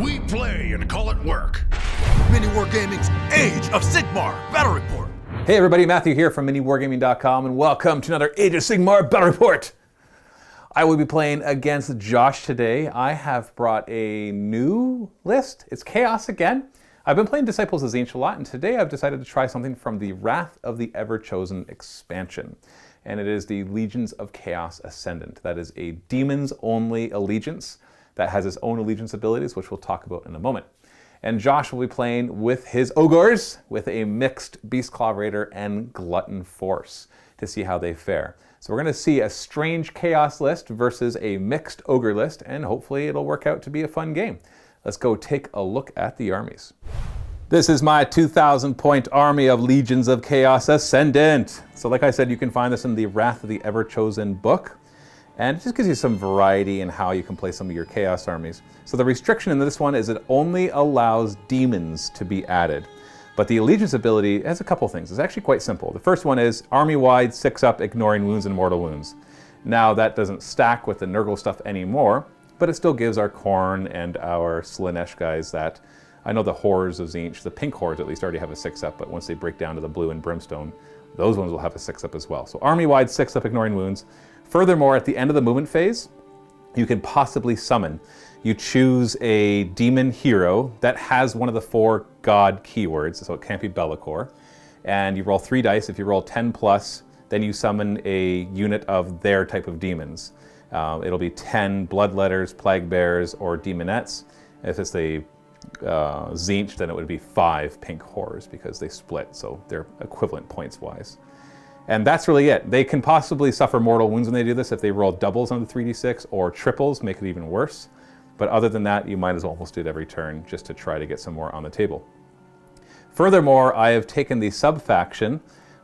We play and call it work. MiniWarGaming's Age of Sigmar Battle Report. Hey everybody, Matthew here from MiniWarGaming.com, and welcome to another Age of Sigmar Battle Report. I will be playing against Josh today. I have brought a new list. It's Chaos again. I've been playing Disciples of Tzeentch a lot, and today I've decided to try something from the Wrath of the Everchosen expansion. And it is the Legions of Chaos Ascendant. That is a demons-only allegiance that has its own allegiance abilities, which we'll talk about in a moment. And Josh will be playing with his Ogres with a mixed Beastclaw Raider and Glutton Force to see how they fare. So we're going to see a strange Chaos list versus a mixed Ogre list, and hopefully it'll work out to be a fun game. Let's go take a look at the armies. This is my 2,000 point army of Legions of Chaos Ascendant. So like I said, you can find this in the Wrath of the Everchosen book. And it just gives you some variety in how you can play some of your Chaos armies. So the restriction in this one is it only allows demons to be added. But the allegiance ability has a couple things. It's actually quite simple. The first one is army-wide, 6-up, ignoring wounds and mortal wounds. Now that doesn't stack with the Nurgle stuff anymore, but it still gives our Khorne and our Slaanesh guys that. I know the Horrors of Tzeentch, the pink Horrors at least, already have a 6-up, but once they break down to the blue and Brimstone, those ones will have a 6-up as well. So army-wide, 6-up, ignoring wounds. Furthermore, at the end of the movement phase, you can possibly summon. You choose a demon hero that has one of the 4 god keywords, so it can't be Be'lakor. And you roll 3 dice. If you roll 10 plus, then you summon a unit of their type of demons. It'll be 10 Bloodletters, Plague Bears, or Demonettes. If it's the Tzeentch, then it would be 5 pink Horrors because they split, so they're equivalent points-wise. And that's really it. They can possibly suffer mortal wounds when they do this if they roll doubles on the 3d6 or triples, make it even worse. But other than that, you might as well almost do it every turn just to try to get some more on the table. Furthermore, I have taken the sub-faction,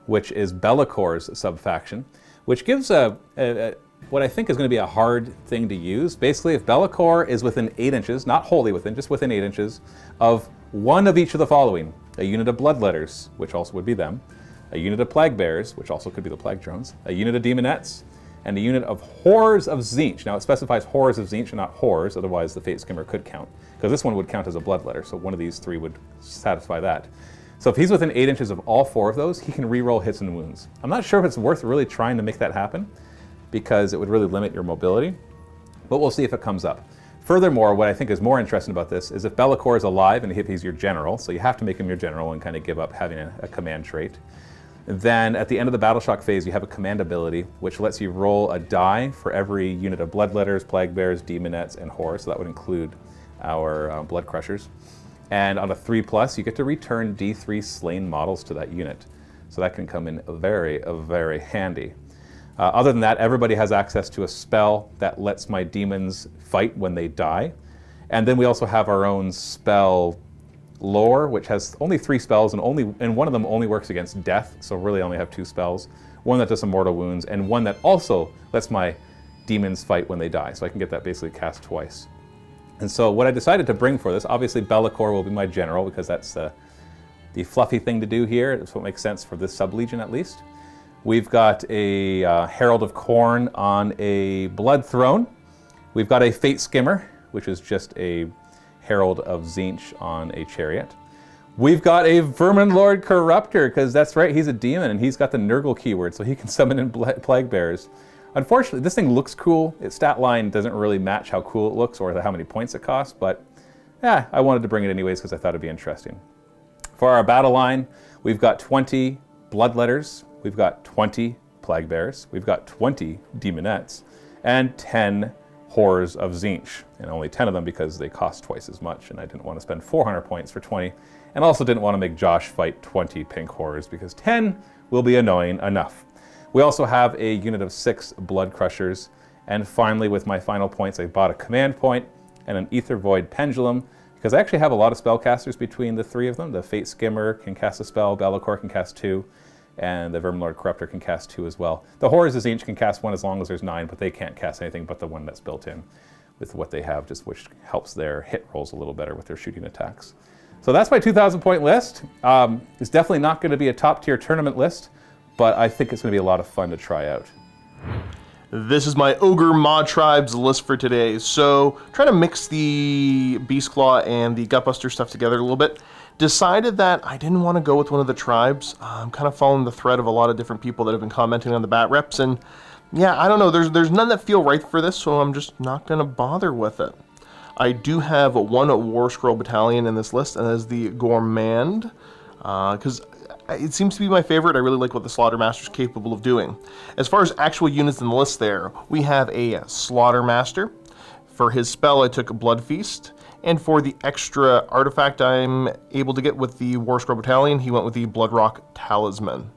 which is Be'lakor's sub-faction, which gives what I think is going to be a hard thing to use. Basically, if Be'lakor is within 8 inches, not wholly within, just within 8 inches, of one of each of the following: a unit of Bloodletters, which also would be them, a unit of Plague Bears, which also could be the Plague Drones, a unit of Demonettes, and a unit of Horrors of Tzeentch. Now it specifies Horrors of Tzeentch and not Horrors, otherwise the Fate Skimmer could count, because this one would count as a Bloodletter, so one of these 3 would satisfy that. So if he's within 8 inches of all 4 of those, he can reroll hits and wounds. I'm not sure if it's worth really trying to make that happen, because it would really limit your mobility, but we'll see if it comes up. Furthermore, what I think is more interesting about this is if Be'lakor is alive and if he's your general, so you have to make him your general and kind of give up having a command trait, then at the end of the Battle Shock phase, you have a command ability, which lets you roll a die for every unit of Bloodletters, Plague Bears, Demonettes, and Horrors, so that would include our Blood Crushers. And on a 3+, you get to return D3 slain models to that unit. So that can come in very handy. Other than that, everybody has access to a spell that lets my demons fight when they die. And then we also have our own spell lore, which has only 3 spells, and one of them only works against death, so really I only have 2 spells. One that does some mortal wounds, and one that also lets my demons fight when they die, so I can get that basically cast twice. And so what I decided to bring for this, obviously Be'lakor will be my general, because that's the fluffy thing to do here. That's what makes sense for this sub-legion at least. We've got a Herald of Khorne on a Blood Throne. We've got a Fate Skimmer, which is just a Herald of Tzeentch on a chariot. We've got a Verminlord Corruptor, because that's right, he's a demon and he's got the Nurgle keyword, so he can summon in Plague Bears. Unfortunately, this thing looks cool. Its stat line doesn't really match how cool it looks or how many points it costs, but yeah, I wanted to bring it anyways because I thought it'd be interesting. For our battle line, we've got 20 Bloodletters, we've got 20 Plague Bears, we've got 20 Demonettes, and 10 Horrors of Tzeentch, and only 10 of them because they cost twice as much, and I didn't want to spend 400 points for 20, and also didn't want to make Josh fight 20 pink Horrors because 10 will be annoying enough. We also have a unit of 6 Blood Crushers, and finally with my final points I bought a command point and an Ether Void Pendulum, because I actually have a lot of spellcasters between the 3 of them. The Fate Skimmer can cast a spell, Be'lakor can cast 2, and the Verminlord Corruptor can cast 2 as well. The Horrors of Tzeentch can cast 1 as long as there's 9, but they can't cast anything but the one that's built in with what they have, just which helps their hit rolls a little better with their shooting attacks. So that's my 2,000 point list. It's definitely not going to be a top tier tournament list, but I think it's going to be a lot of fun to try out. This is my Ogor Mawtribes list for today. So, trying to mix the Beast Claw and the Gutbuster stuff together a little bit. Decided that I didn't want to go with one of the tribes. I'm kind of following the thread of a lot of different people that have been commenting on the bat reps, and yeah, I don't know, there's none that feel right for this, so I'm just not going to bother with it. I do have one War Scroll Battalion in this list, and that is the Gourmand, because it seems to be my favorite. I really like what the Slaughtermaster is capable of doing. As far as actual units in the list there, we have a Slaughtermaster. For his spell, I took a Blood Feast. And for the extra artifact I'm able to get with the War Scroll Battalion, he went with the Bloodrock Talisman.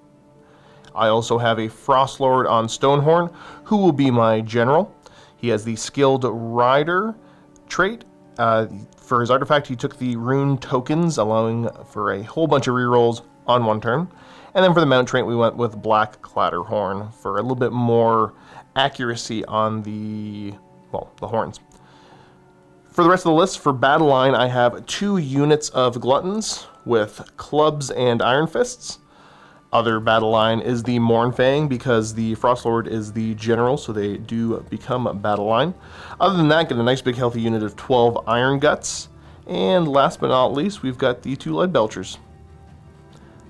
I also have a Frostlord on Stonehorn, who will be my general. He has the Skilled Rider trait. For his artifact, he took the Rune Tokens, allowing for a whole bunch of rerolls on one turn. And then for the mount trait, we went with Black Clatterhorn for a little bit more accuracy on the horns. For the rest of the list, for Battle Line, I have 2 units of Gluttons with Clubs and Iron Fists. Other Battle Line is the Mournfang, because the Frostlord is the general, so they do become Battle Line. Other than that, get a nice big healthy unit of 12 Iron Guts. And last but not least, we've got the 2 Lead Belchers.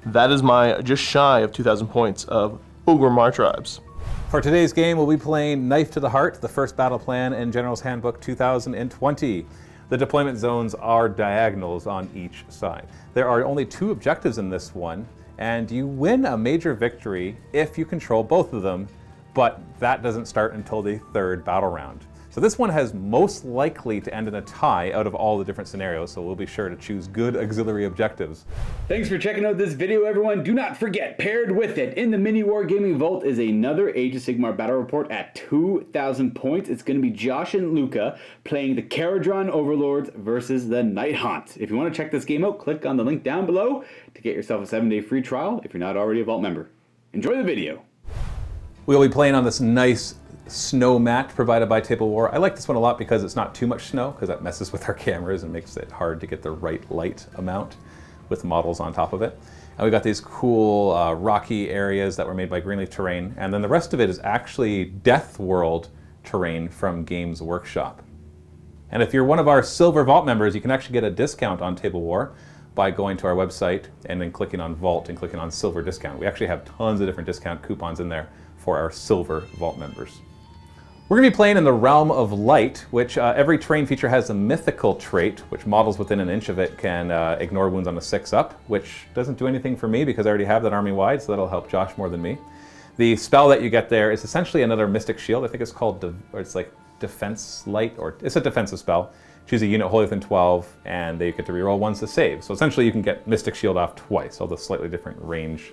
That is my just shy of 2,000 points of Ogor Mawtribes. For today's game, we'll be playing Knife to the Heart, the first battle plan in General's Handbook 2020. The deployment zones are diagonals on each side. There are only 2 objectives in this one, and you win a major victory if you control both of them, but that doesn't start until the 3rd battle round. So this one has most likely to end in a tie out of all the different scenarios, so we'll be sure to choose good auxiliary objectives. Thanks for checking out this video, everyone. Do not forget, paired with it, in the MiniWarGaming Vault is another Age of Sigmar Battle Report at 2,000 points. It's going to be Josh and Luca playing the Kharadron Overlords versus the Nighthaunt. If you want to check this game out, click on the link down below to get yourself a 7-day free trial if you're not already a Vault member. Enjoy the video. We'll be playing on this nice snow mat provided by Table War. I like this one a lot because it's not too much snow, because that messes with our cameras and makes it hard to get the right light amount with models on top of it. And we've got these cool rocky areas that were made by Greenleaf Terrain, and then the rest of it is actually Death World terrain from Games Workshop. And if you're one of our Silver Vault members, you can actually get a discount on Table War by going to our website and then clicking on Vault and clicking on Silver Discount. We actually have tons of different discount coupons in there for our Silver Vault members. We're going to be playing in the Realm of Light, which every terrain feature has a mythical trait, which models within an inch of it can ignore wounds on a 6-up, which doesn't do anything for me because I already have that army-wide, so that'll help Josh more than me. The spell that you get there is essentially another Mystic Shield. I think it's called, or it's like Defense Light, or it's a defensive spell. Choose a unit wholly within 12, and they get to reroll once to save. So essentially you can get Mystic Shield off twice, although slightly different range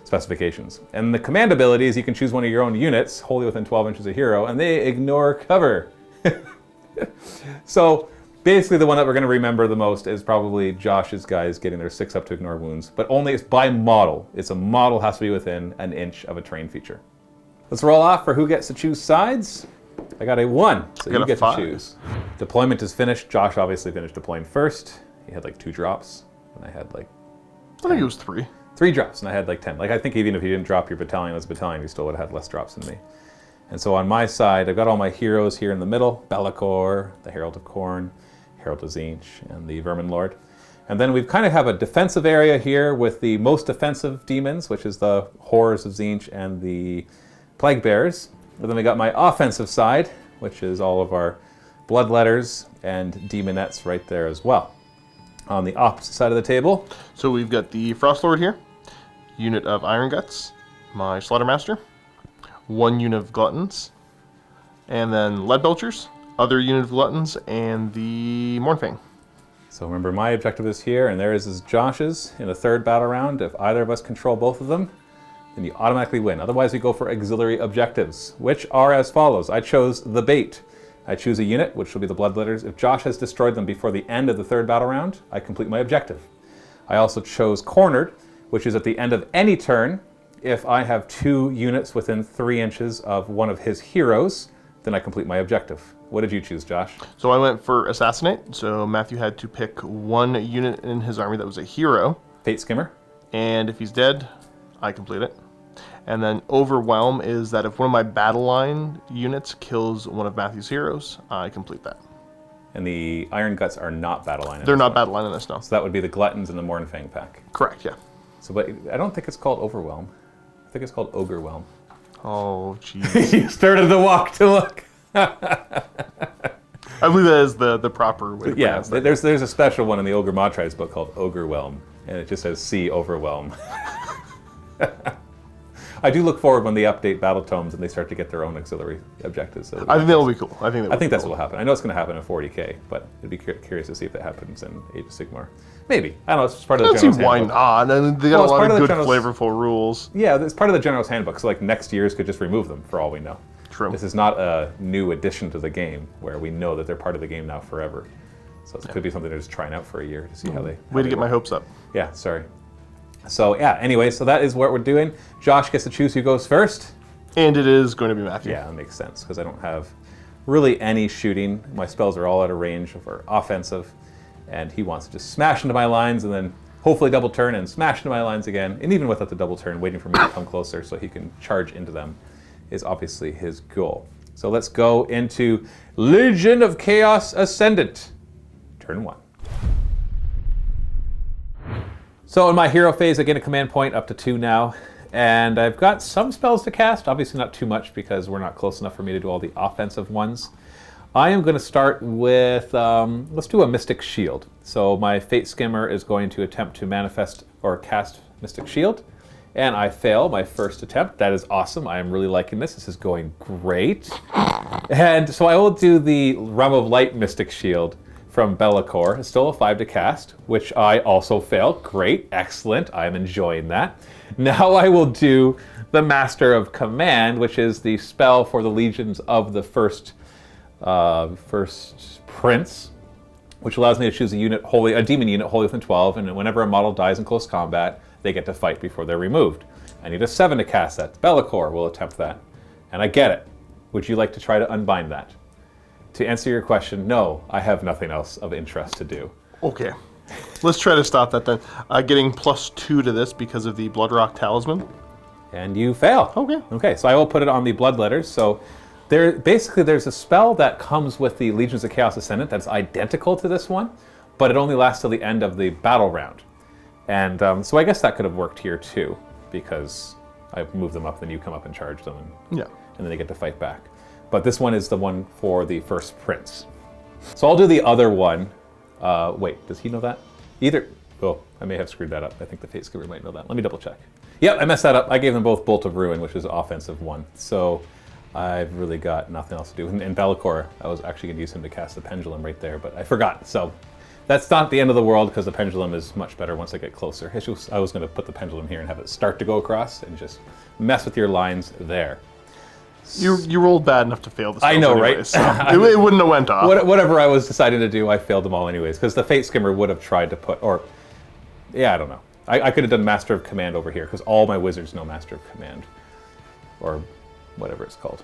specifications. And the command abilities, you can choose one of your own units, wholly within 12 inches of hero, and they ignore cover. So basically the one that we're going to remember the most is probably Josh's guys getting their 6-up to ignore wounds, but only it's by model. It's a model has to be within an inch of a terrain feature. Let's roll off for who gets to choose sides. I got a 1, so you get to choose. Deployment is finished. Josh obviously finished deploying first. He had like 2 drops, and I had like 10. I think it was 3. 3 drops, and I had like 10. Like, I think even if you didn't drop your battalion as a battalion, you still would have had less drops than me. And so on my side, I've got all my heroes here in the middle: Be'lakor, the Herald of Khorne, Herald of Tzeentch, and the Vermin Lord. And then we kind of have a defensive area here with the most defensive demons, which is the Horrors of Tzeentch and the Plague Bears. And then we got my offensive side, which is all of our Bloodletters and Demonettes right there as well. On the opposite side of the table, so we've got the Frostlord here, unit of Iron Guts, my Slaughtermaster, 1 unit of Gluttons, and then Lead Belchers, other unit of Gluttons, and the Mournfang. So remember, my objective is here, and theirs is Josh's in the 3rd battle round. If either of us control both of them, then you automatically win. Otherwise, we go for auxiliary objectives, which are as follows. I chose the Bait. I choose a unit, which will be the Bloodletters. If Josh has destroyed them before the end of the 3rd battle round, I complete my objective. I also chose Cornered, which is at the end of any turn. If I have 2 units within 3 inches of one of his heroes, then I complete my objective. What did you choose, Josh? So I went for Assassinate. So Matthew had to pick 1 unit in his army that was a hero. Fate Skimmer. And if he's dead, I complete it. And then Overwhelm is that if one of my battle line units kills one of Matthew's heroes, I complete that. And the Iron Guts are not battle line. They're not battle line in this, no. So that would be the Gluttons and the Mornfang pack. Correct, yeah. So, but I don't think it's called Overwhelm. I think it's called Ogorwhelm. Oh, jeez. You started the walk to look. I believe that is the proper way to Yeah, pronounce that. there's a special one in the Ogor Mawtribes book called Ogorwhelm, and it just says "See Overwhelm." I do look forward when they update battle tomes and they start to get their own auxiliary objectives. So I think that'll be cool. I think that's what will happen. I know it's going to happen in 40k, but I'd be curious to see if that happens in Age of Sigmar. Maybe. I don't know. It's just part of the I don't see General's why Handbook. not. And they got Well, a lot it's of good, part of the flavorful rules. Yeah, it's part of the General's Handbook. So like next year's could just remove them for all we know. True. This is not a new addition to the game where we know that they're part of the game now forever. So it could be something they're just trying out for a year to see how they. Way to get my hopes up. Yeah, sorry. So yeah, anyway, so that is what we're doing. Josh gets to choose who goes first. And it is going to be Matthew. Yeah, that makes sense because I don't have really any shooting. My spells are all out of range for offensive, and he wants to just smash into my lines and then hopefully double turn and smash into my lines again. And even without the double turn, waiting for me to come closer so he can charge into them is obviously his goal. So let's go into Legion of Chaos Ascendant. Turn 1. So in my hero phase, I gain a command point up to 2 now. And I've got some spells to cast, obviously not too much because we're not close enough for me to do all the offensive ones. I am going to start with, let's do a Mystic Shield. So my Fate Skimmer is going to attempt to manifest or cast Mystic Shield. And I fail my first attempt. That is awesome. I am really liking this. This is going great. And so I will do the Realm of Light Mystic Shield from Be'lakor. It's still a 5 to cast, which I also failed. Great, excellent. I'm enjoying that. Now I will do the Master of Command, which is the spell for the legions of the first prince, which allows me to choose a demon unit wholly within 12, and whenever a model dies in close combat, they get to fight before they're removed. I need a 7 to cast that. Be'lakor will attempt that, and I get it. Would you like to try to unbind that? To answer your question, no, I have nothing else of interest to do. Okay. Let's try to stop that then. Getting +2 to this because of the Bloodrock Talisman. And you fail. Okay. Okay, so I will put it on the blood letters. So there's a spell that comes with the Legions of Chaos Ascendant that's identical to this one, but it only lasts till the end of the battle round. And so I guess that could have worked here too, because I moved them up, then you come up and charge them, and then they get to fight back. But this one is the one for the first prince. So I'll do the other one. Wait, does he know that? Oh, I may have screwed that up. I think the Fate Skimmer might know that. Let me double check. Yep, I messed that up. I gave them both Bolt of Ruin, which is offensive 1. So I've really got nothing else to do. And Be'lakor, I was actually going to use him to cast the Pendulum right there, but I forgot. So that's not the end of the world because the Pendulum is much better once I get closer. I was going to put the Pendulum here and have it start to go across and just mess with your lines there. You rolled bad enough to fail this. I know, anyways, right? So it wouldn't have went off. Whatever I was deciding to do, I failed them all anyways, because the Fate Skimmer would have tried to put, I don't know. I could have done Master of Command over here, because all my wizards know Master of Command, or whatever it's called.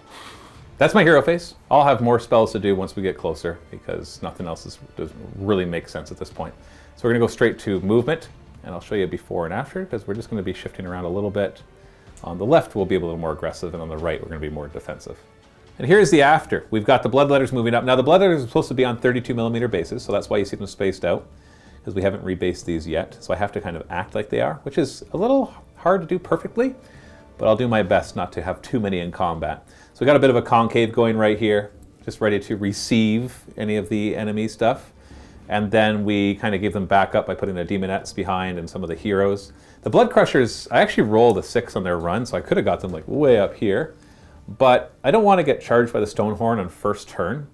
That's my hero phase. I'll have more spells to do once we get closer, because nothing else doesn't really make sense at this point. So we're going to go straight to movement, and I'll show you before and after, because we're just going to be shifting around a little bit. On the left, we'll be a little more aggressive, and on the right, we're going to be more defensive. And here's the after. We've got the blood letters moving up. Now, the blood letters are supposed to be on 32 millimeter bases, so that's why you see them spaced out, because we haven't rebased these yet. So I have to kind of act like they are, which is a little hard to do perfectly, but I'll do my best not to have too many in combat. So we got a bit of a concave going right here, just ready to receive any of the enemy stuff. And then we kind of give them back up by putting the demonettes behind and some of the heroes. The Blood Crushers, I actually rolled a 6 on their run, so I could have got them like way up here. But I don't want to get charged by the Stonehorn on first turn.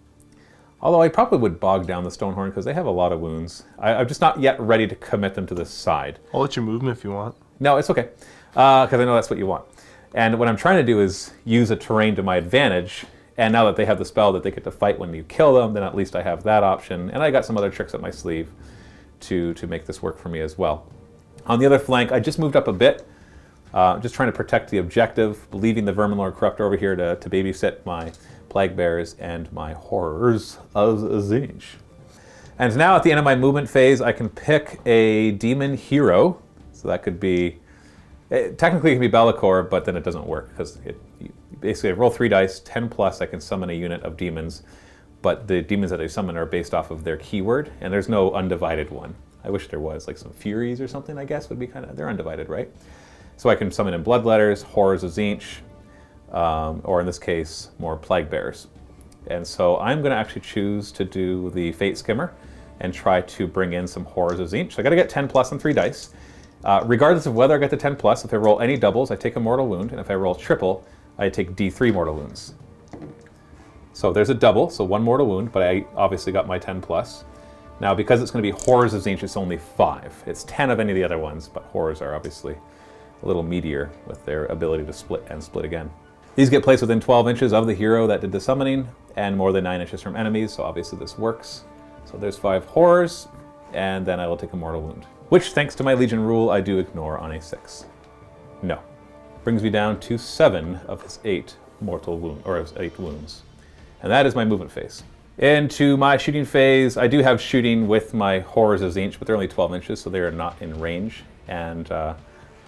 Although I probably would bog down the Stonehorn because they have a lot of wounds. I'm just not yet ready to commit them to this side. I'll let you move them if you want. No, it's okay, because I know that's what you want. And what I'm trying to do is use a terrain to my advantage. And now that they have the spell that they get to fight when you kill them, then at least I have that option. And I got some other tricks up my sleeve to make this work for me as well. On the other flank, I just moved up a bit, just trying to protect the objective, leaving the Verminlord Corruptor over here to babysit my Plague Bears and my Horrors of Zinj. And now at the end of my movement phase, I can pick a demon hero. So that could be Technically, it can be Be'lakor, but then it doesn't work because basically I roll 3 dice, 10 plus. I can summon a unit of demons, but the demons that I summon are based off of their keyword, and there's no undivided one. I wish there was, like some Furies or something. I guess would be they're undivided, right? So I can summon in Bloodletters, Horrors of Tzeentch, or in this case, more Plague Bearers. And so I'm going to actually choose to do the Fate Skimmer and try to bring in some Horrors of Tzeentch. So I got to get 10 plus on 3 dice. Regardless of whether I get the 10 plus, if I roll any doubles, I take a mortal wound, and if I roll triple, I take D3 mortal wounds. So there's a double, so 1 mortal wound, but I obviously got my 10 plus. Now, because it's going to be Horrors of Tzeentch, it's only 5. It's 10 of any of the other ones, but Horrors are obviously a little meatier with their ability to split and split again. These get placed within 12 inches of the hero that did the summoning, and more than 9 inches from enemies, so obviously this works. So there's 5 Horrors, and then I will take a mortal wound, which, thanks to my Legion rule, I do ignore on a 6. No. Brings me down to 7 of his 8 mortal wound, or his 8 wounds. And that is my movement phase. Into my shooting phase, I do have shooting with my Horrors of Tzeentch, but they're only 12 inches, so they are not in range, and a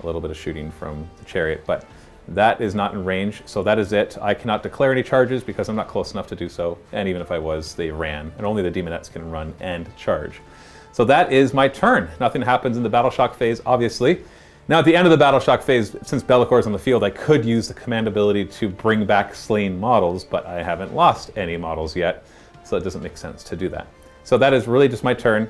little bit of shooting from the Chariot, but that is not in range, so that is it. I cannot declare any charges because I'm not close enough to do so, and even if I was, they ran, and only the Demonettes can run and charge. So that is my turn. Nothing happens in the Battle Shock phase, obviously. Now at the end of the Battle Shock phase, since Be'lakor is on the field, I could use the command ability to bring back slain models, but I haven't lost any models yet, so it doesn't make sense to do that. So that is really just my turn.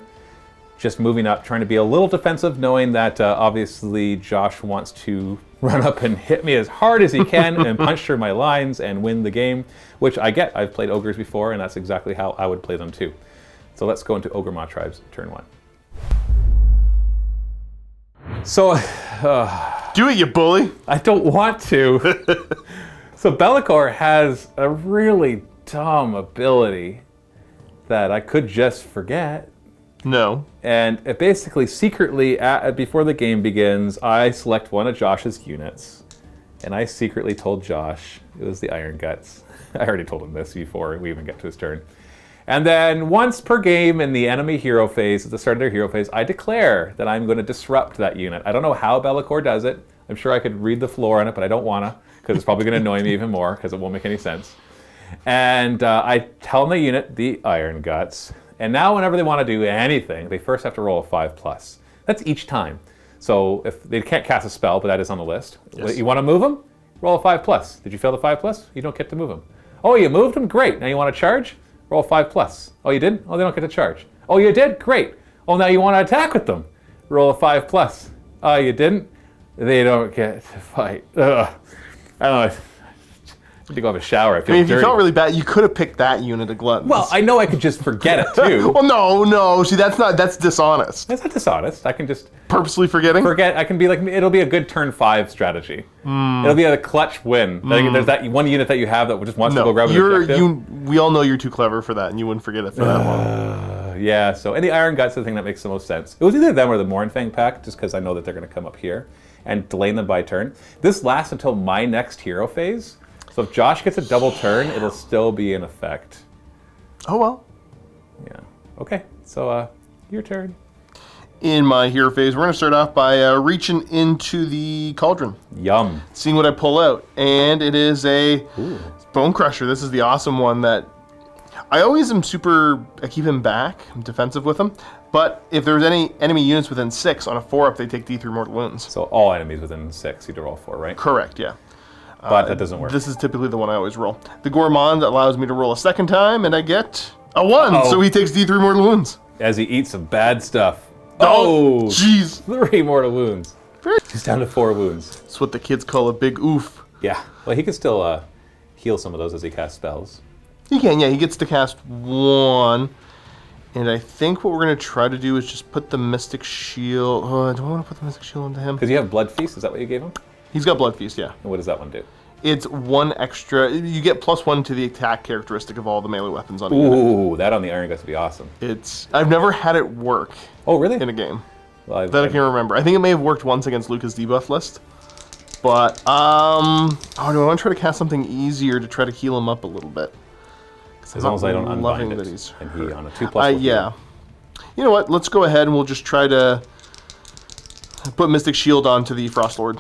Just moving up, trying to be a little defensive, knowing that obviously Josh wants to run up and hit me as hard as he can and punch through my lines and win the game, which I get. I've played Ogres before, and that's exactly how I would play them too. So let's go into Ogor Mawtribes, turn 1. So, Do it, you bully! I don't want to. So Be'lakor has a really dumb ability that I could just forget. No. And it basically, secretly, before the game begins, I select one of Josh's units, and I secretly told Josh it was the Iron Guts. I already told him this before we even get to his turn. And then once per game in the enemy hero phase, at the start of their hero phase, I declare that I'm going to disrupt that unit. I don't know how Be'lakor does it. I'm sure I could read the floor on it, but I don't want to, because it's probably going to annoy me even more, because it won't make any sense. And I tell the unit the Iron Guts. And now whenever they want to do anything, they first have to roll a 5+. That's each time. So if they can't cast a spell, but that is on the list. Yes. You want to move them? Roll a 5+. Did you fail the 5+? You don't get to move them. Oh, you moved them? Great. Now you want to charge? Roll a 5+. Oh, you didn't? Oh, they don't get to charge. Oh, you did? Great. Oh, now you want to attack with them? Roll a 5+. Oh, you didn't? They don't get to fight. Ugh. I don't know. I need to go have a shower. I feel If dirty. you felt really bad, you could have picked that unit of gluttons. Well, I know I could just forget it too. Well, no. See, that's dishonest. That's not dishonest. I can just Purposely forgetting? forget. I can be like, it'll be a good turn 5 strategy. It'll be a clutch win. Like, there's that one unit that you have that just wants to go grab an objective. We all know you're too clever for that, and you wouldn't forget it for that one. Yeah, so, and the Iron Guts are the thing that makes the most sense. It was either them or the Mournfang pack, just because I know that they're going to come up here and delay them by turn. This lasts until my next hero phase. So if Josh gets a double turn, it'll still be in effect. Oh, well. Yeah. Okay, so your turn. In my hero phase, we're going to start off by reaching into the Cauldron. Yum. Seeing what I pull out. And it is a Bone Crusher. This is the awesome one that I always am I keep him back. I'm defensive with him. But if there's any enemy units within 6 on a 4-up, they take D3 mortal wounds. So all enemies within 6, you do roll 4, right? Correct, yeah. But that doesn't work. This is typically the one I always roll. The Gourmand allows me to roll a second time, and I get a 1. So he takes D3 mortal wounds. As he eats some bad stuff. Oh, jeez. 3 mortal wounds. He's down to 4 wounds. That's what the kids call a big oof. Yeah. Well, he can still heal some of those as he casts spells. He can, yeah. He gets to cast 1. And I think what we're going to try to do is just put the Mystic Shield... Oh, do I want to put the Mystic Shield into him? Because you have Blood Feast, is that what you gave him? He's got Blood Feast, yeah. And what does that one do? It's 1 extra... You get +1 to the attack characteristic of all the melee weapons on a unit. Ooh, that on the Iron Guts would be awesome. I've never had it work Oh, really? in a game Well, that I can remember. I think it may have worked once against Luca's debuff list. But, do I want to try to cast something easier to try to heal him up a little bit? As long as I don't unbind that it. he's And he hurt. on a 2+ will heal. Yeah. You know what? Let's go ahead and we'll just try to put Mystic Shield onto the Frost Lord.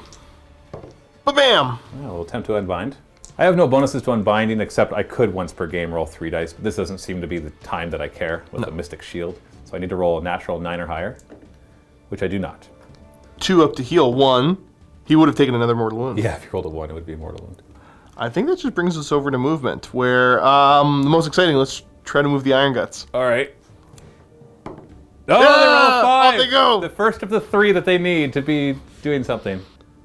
Ba-bam! We'll attempt to unbind. I have no bonuses to unbinding, except I could once per game roll 3 dice, but this doesn't seem to be the time that I care with the Mystic Shield. So I need to roll a natural 9 or higher, which I do not. 2 up to heal 1. He would have taken another mortal wound. Yeah, if you rolled a 1, it would be a mortal wound. I think that just brings us over to movement, where the most exciting, let's try to move the Iron Guts. All right. Oh, they're all 5! Off they go! The first of the 3 that they need to be doing something.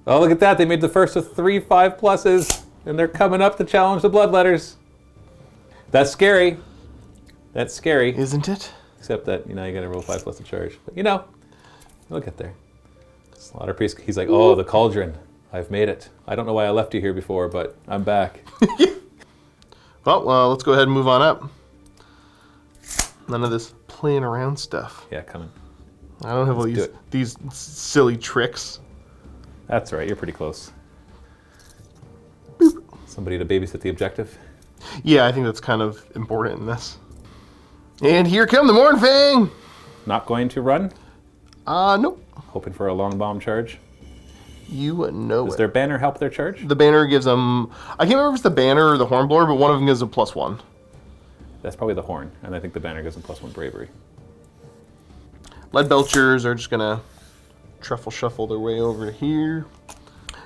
Oh, look at that. They made the first of 3 5+s, and they're coming up to challenge the Bloodletters. That's scary. That's scary. Isn't it? Except that, you gotta roll 5+ to charge. But, we'll get there. Slaughter Priest, he's like, oh, the Cauldron. I've made it. I don't know why I left you here before, but I'm back. Well, let's go ahead and move on up. None of this playing around stuff. Yeah, coming. I don't have all these silly tricks. That's right, you're pretty close. Boop. Somebody to babysit the objective? Yeah, I think that's kind of important in this. And here come the Mornfang! Not going to run? Nope. Hoping for a long bomb charge. You know Does it. their banner help their charge? The banner gives them... I can't remember if it's the banner or the Hornblower, but one of them gives a +1. That's probably the horn, and I think the banner gives them +1 bravery. Lead Belchers are just gonna truffle shuffle their way over to here.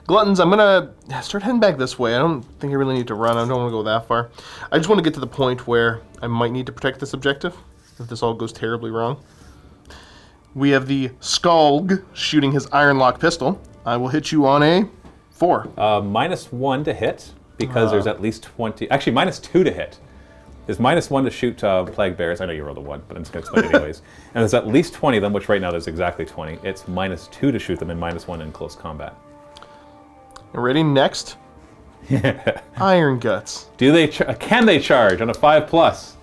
Gluttons, I'm gonna start heading back this way. I don't think I really need to run. I don't want to go that far. I just want to get to the point where I might need to protect this objective if this all goes terribly wrong. We have the Skalg shooting his Ironlock pistol. I will hit you on a 4. -1 to hit, because there's at least 20... Actually, -2 to hit. There's -1 to shoot Plague Bears. I know you rolled a 1, but I'm just going to explain it anyways. And there's at least 20 of them, which right now there's exactly 20. It's -2 to shoot them and -1 in close combat. Ready? Next. Iron Guts. Can they charge on a 5+?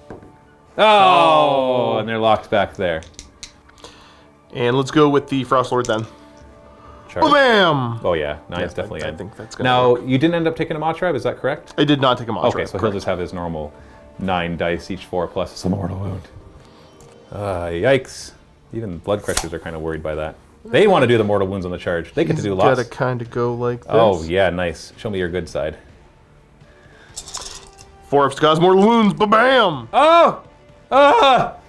Oh, and they're locked back there. And let's go with the Frost Lord then. Charge. Bam! Oh yeah, 9's definitely I in. think that's gonna Now, work. you didn't end up taking a Mawtribe, is that correct? I did not take a Mawtribe. Okay, so he'll just have his normal 9 dice, each 4 plus a mortal wound. Yikes. Even Blood Crushers are kind of worried by that. They want to do the mortal wounds on the charge. They get to do lots. Gotta kind of go like this. Oh yeah, nice. Show me your good side. 4 ups to cause mortal wounds. Ba-bam! Oh!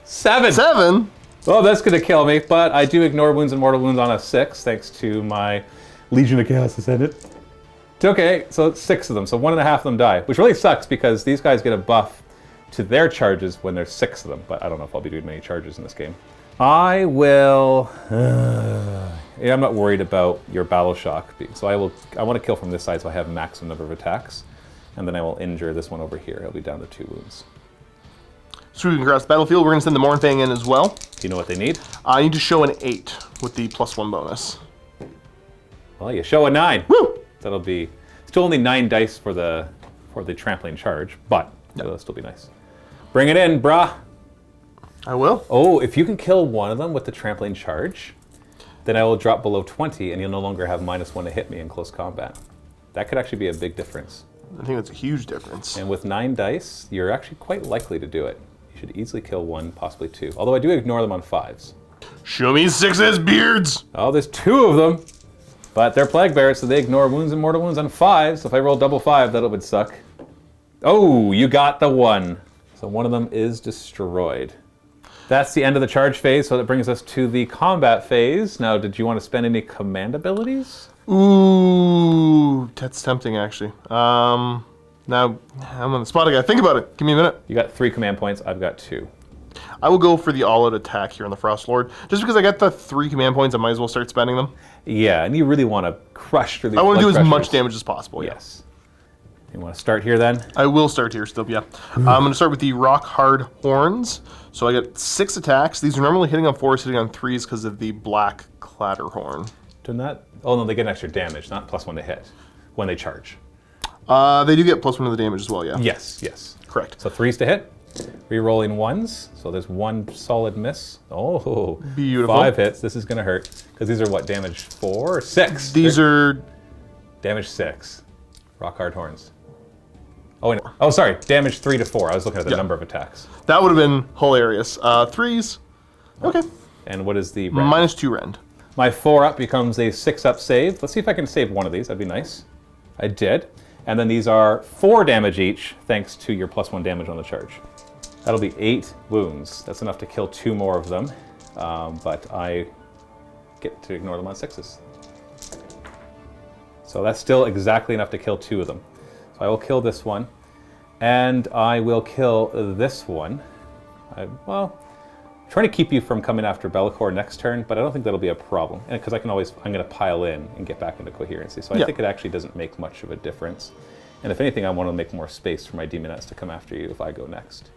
7! 7? Well, that's going to kill me, but I do ignore wounds and mortal wounds on a 6, thanks to my Legion of Chaos Ascendant. It's okay, so it's 6 of them, so 1.5 of them die, which really sucks because these guys get a buff to their charges when there's 6 of them, but I don't know if I'll be doing many charges in this game. I will... yeah, I'm not worried about your Battle Shock, so I want to kill from this side so I have maximum number of attacks, and then I will injure this one over here. He'll be down to 2 wounds. Sweeping across the battlefield, we're going to send the Mornfang in as well. Do you know what they need? I need to show an 8 with the +1 bonus. Well, you show a 9. Woo! That'll be still only 9 dice for the trampling charge, but it'll still be nice. Bring it in, brah. I will. Oh, if you can kill one of them with the trampling charge, then I will drop below 20, and you'll no longer have -1 to hit me in close combat. That could actually be a big difference. I think that's a huge difference. And with 9 dice, you're actually quite likely to do it. You should easily kill 1, possibly 2. Although I do ignore them on 5s. Show me 6s, beards! Oh, there's 2 of them. But they're Plague Bears, so they ignore wounds and mortal wounds on 5s. So if I roll double 5, that would suck. Oh, you got the 1. So one of them is destroyed. That's the end of the charge phase, so that brings us to the combat phase. Now, did you want to spend any command abilities? Ooh, that's tempting, actually. Now, I'm on the spot. I gotta think about it. Give me a minute. You got 3 command points. I've got 2. I will go for the all-out attack here on the Frost Lord. Just because I got the 3 command points, I might as well start spending them. Yeah, and you really want to crush through these I want to do blood as much crushers. damage as possible, yeah. Yes. You want to start here then? I will start here still, yeah. I'm going to start with the Rock Hard Horns. So I get 6 attacks. These are normally hitting on 4s, hitting on 3s because of the Black Clatterhorn. Doing that? Oh no, they get an extra damage, not +1 to hit when they charge. They do get +1 to the damage as well, yeah. Yes, yes. Correct. So 3s to hit. Re-rolling 1s, so there's 1 solid miss. Oh, Beautiful. 5 hits. This is gonna hurt because these are what, damage 4 or 6? These are... damage 6. Rock Hard Horns. Oh, wait, oh, sorry, damage 3 to 4. I was looking at the number of attacks. That would have been hilarious. 3s. Okay. And what is the rend? -2 rend. My 4-up becomes a 6-up save. Let's see if I can save one of these. That'd be nice. I did. And then these are 4 damage each, thanks to your +1 damage on the charge. That'll be 8 wounds. That's enough to kill 2 more of them, but I get to ignore them on 6s. So that's still exactly enough to kill 2 of them. So I will kill this one, and I will kill this one. Well, trying to keep you from coming after Be'lakor next turn, but I don't think that'll be a problem. And because I'm going to pile in and get back into coherency. So I think it actually doesn't make much of a difference. And if anything, I want to make more space for my Demonettes to come after you if I go next.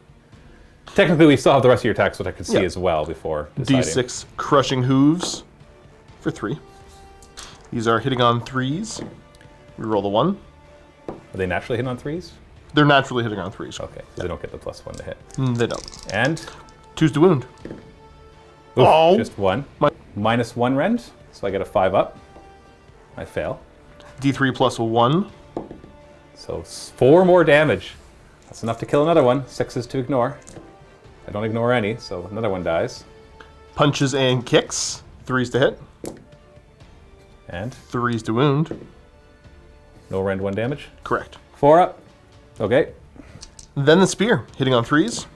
Technically, we still have the rest of your attacks, which I can see as well before deciding. D6 Crushing Hooves for 3. These are hitting on 3s. We roll the 1. Are they naturally hitting on 3s? They're naturally hitting on 3s. Okay, so they don't get the +1 to hit. They don't. And? 2's to wound. Oof, just 1. -1 rend, so I get a 5 up. I fail. D3 plus 1. So 4 more damage. That's enough to kill another one. 6s to ignore. I don't ignore any, so another one dies. Punches and kicks. 3s to hit. And? 3s to wound. No rend, 1 damage. Correct. 4 up. Okay. Then the spear, hitting on 3s.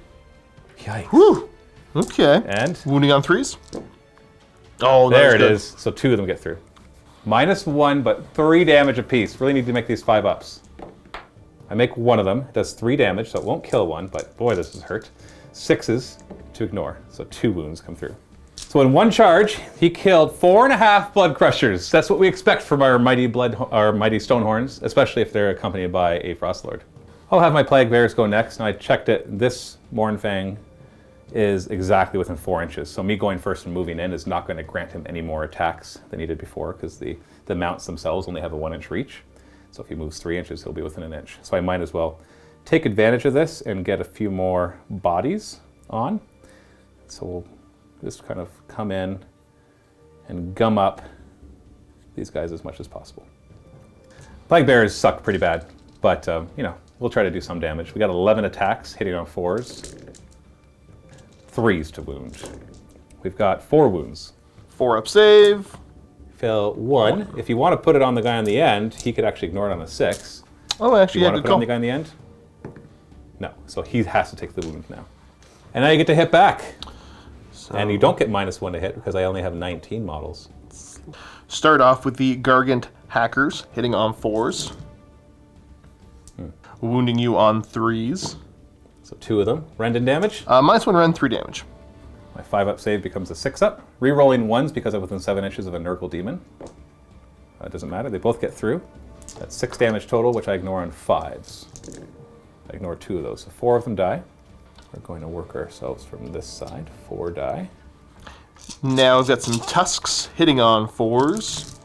Yikes. Whew. Okay. And? Wounding on 3s. Oh, there it good. is. So 2 of them get through. -1, but 3 damage apiece. Really need to make these 5 ups. I make 1 of them. It does 3 damage, so it won't kill one, but boy, this is hurt. 6s to ignore, so 2 wounds come through. So in 1 charge, he killed 4.5 blood crushers. That's what we expect from our mighty Stonehorns, especially if they're accompanied by a Frostlord. I'll have my Plague Bears go next, and I checked it. This Mournfang is exactly within 4 inches, so me going first and moving in is not going to grant him any more attacks than he did before, because the mounts themselves only have a 1-inch reach. So if he moves 3 inches, he'll be within 1 inch. So I might as well take advantage of this and get a few more bodies on. So we'll just kind of come in and gum up these guys as much as possible. Plague Bears suck pretty bad, but you know, we'll try to do some damage. We got 11 attacks hitting on 4s, 3s to wound. We've got 4 wounds. 4 up save. Fail 1. If you want to put it on the guy on the end, he could actually ignore it on a 6. Oh, actually, You yeah, want to good put it call. on the guy in the end? No. So he has to take the wound now. And now you get to hit back. And you don't get -1 to hit because I only have 19 models. Start off with the Gargant Hackers, hitting on 4s. Wounding you on 3s. So 2 of them. Rend and damage. -1 rend, 3 damage. My 5 up save becomes a 6 up. Rerolling 1s because I'm within 7 inches of a Nurgle Demon. It doesn't matter. They both get through. That's 6 damage total, which I ignore on 5s. I ignore 2 of those. So 4 of them die. We're going to work ourselves from this side. 4 die. Now we've got some Tusks hitting on 4s.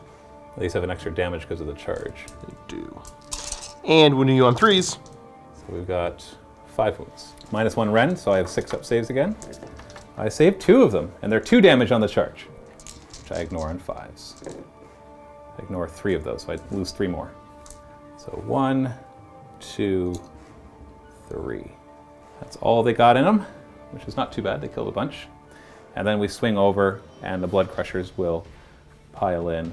At least have an extra damage because of the charge. They do. And wounding you on 3s. So we've got 5 wounds. -1 rend, so I have 6 up saves again. I saved 2 of them, and they're 2 damage on the charge, which I ignore on 5s. I ignore 3 of those, so I lose 3 more. So 1, 2, 3. That's all they got in them, which is not too bad. They killed a bunch. And then we swing over, and the Blood Crushers will pile in,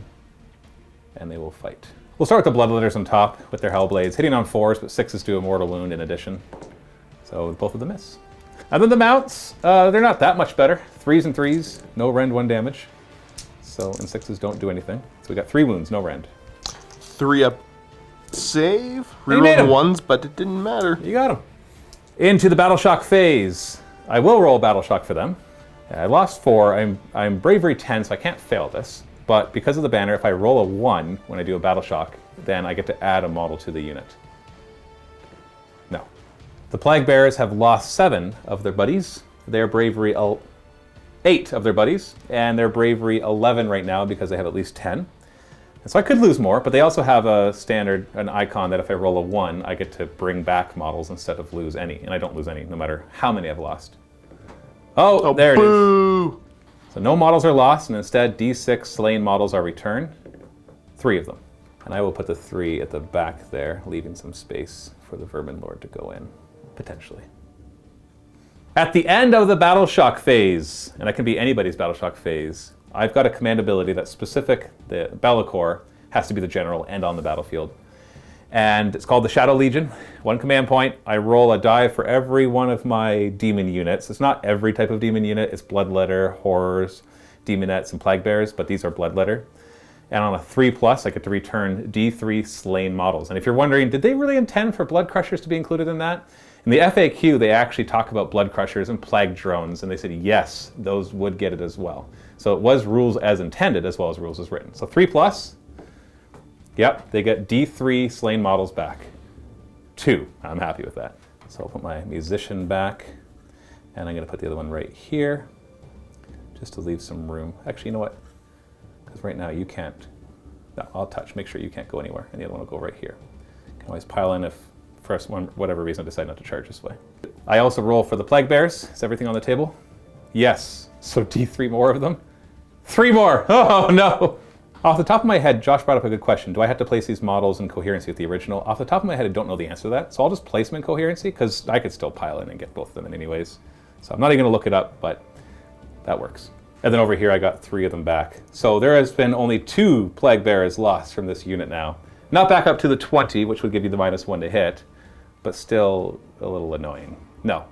and they will fight. We'll start with the Bloodletters on top with their Hellblades, hitting on 4s, but 6s do a mortal wound in addition. So both of them miss. And then the mounts, they're not that much better. 3s and 3s, no rend, 1 damage. So, and 6s don't do anything. So we got 3 wounds, no rend. 3 up save. You made Reroll the 'em. 1s, but it didn't matter. You got them. Into the Battle Shock phase. I will roll Battle Shock for them. I lost 4. I'm Bravery 10, so I can't fail this. But because of the banner, if I roll a 1 when I do a Battle Shock, then I get to add a model to the unit. No. The Plague Bearers have lost 7 of their buddies. They're Bravery 8 of their buddies, and they're Bravery 11 right now because they have at least 10. And so I could lose more, but they also have an icon that if I roll a 1, I get to bring back models instead of lose any. And I don't lose any, no matter how many I've lost. Oh, there it is. Boo! So no models are lost, and instead D6 slain models are returned. 3 of them. And I will put the 3 at the back there, leaving some space for the Vermin Lord to go in, potentially. At the end of the Battle Shock phase, and it can be anybody's Battle Shock phase, I've got a command ability that's specific. The Be'lakor has to be the general and on the battlefield. And it's called the Shadow Legion. 1 command point. I roll a die for every one of my demon units. It's not every type of demon unit. It's Bloodletter, Horrors, Demonettes, and Plague Bears, but these are Bloodletter. And on a 3+, I get to return D3 slain models. And if you're wondering, did they really intend for Blood Crushers to be included in that? In the FAQ, they actually talk about Blood Crushers and Plague Drones, and they said, yes, those would get it as well. So it was rules as intended as well as rules as written. So 3+, yep, they get D3 slain models back. 2, I'm happy with that. So I'll put my Musician back, and I'm gonna put the other one right here, just to leave some room. Actually, you know what? Because right now you can't, no, I'll touch, make sure you can't go anywhere, and the other one will go right here. You can always pile in if, for whatever reason, I decide not to charge this way. I also roll for the Plague Bears. Is everything on the table? Yes, so D3 more of them. 3 more, oh no! Off the top of my head, Josh brought up a good question. Do I have to place these models in coherency with the original? Off the top of my head, I don't know the answer to that, so I'll just place them in coherency, because I could still pile in and get both of them in anyways. So I'm not even gonna look it up, but that works. And then over here, I got 3 of them back. So there has been only 2 Plague Bears lost from this unit now. Not back up to the 20, which would give you the -1 to hit, but still a little annoying. No.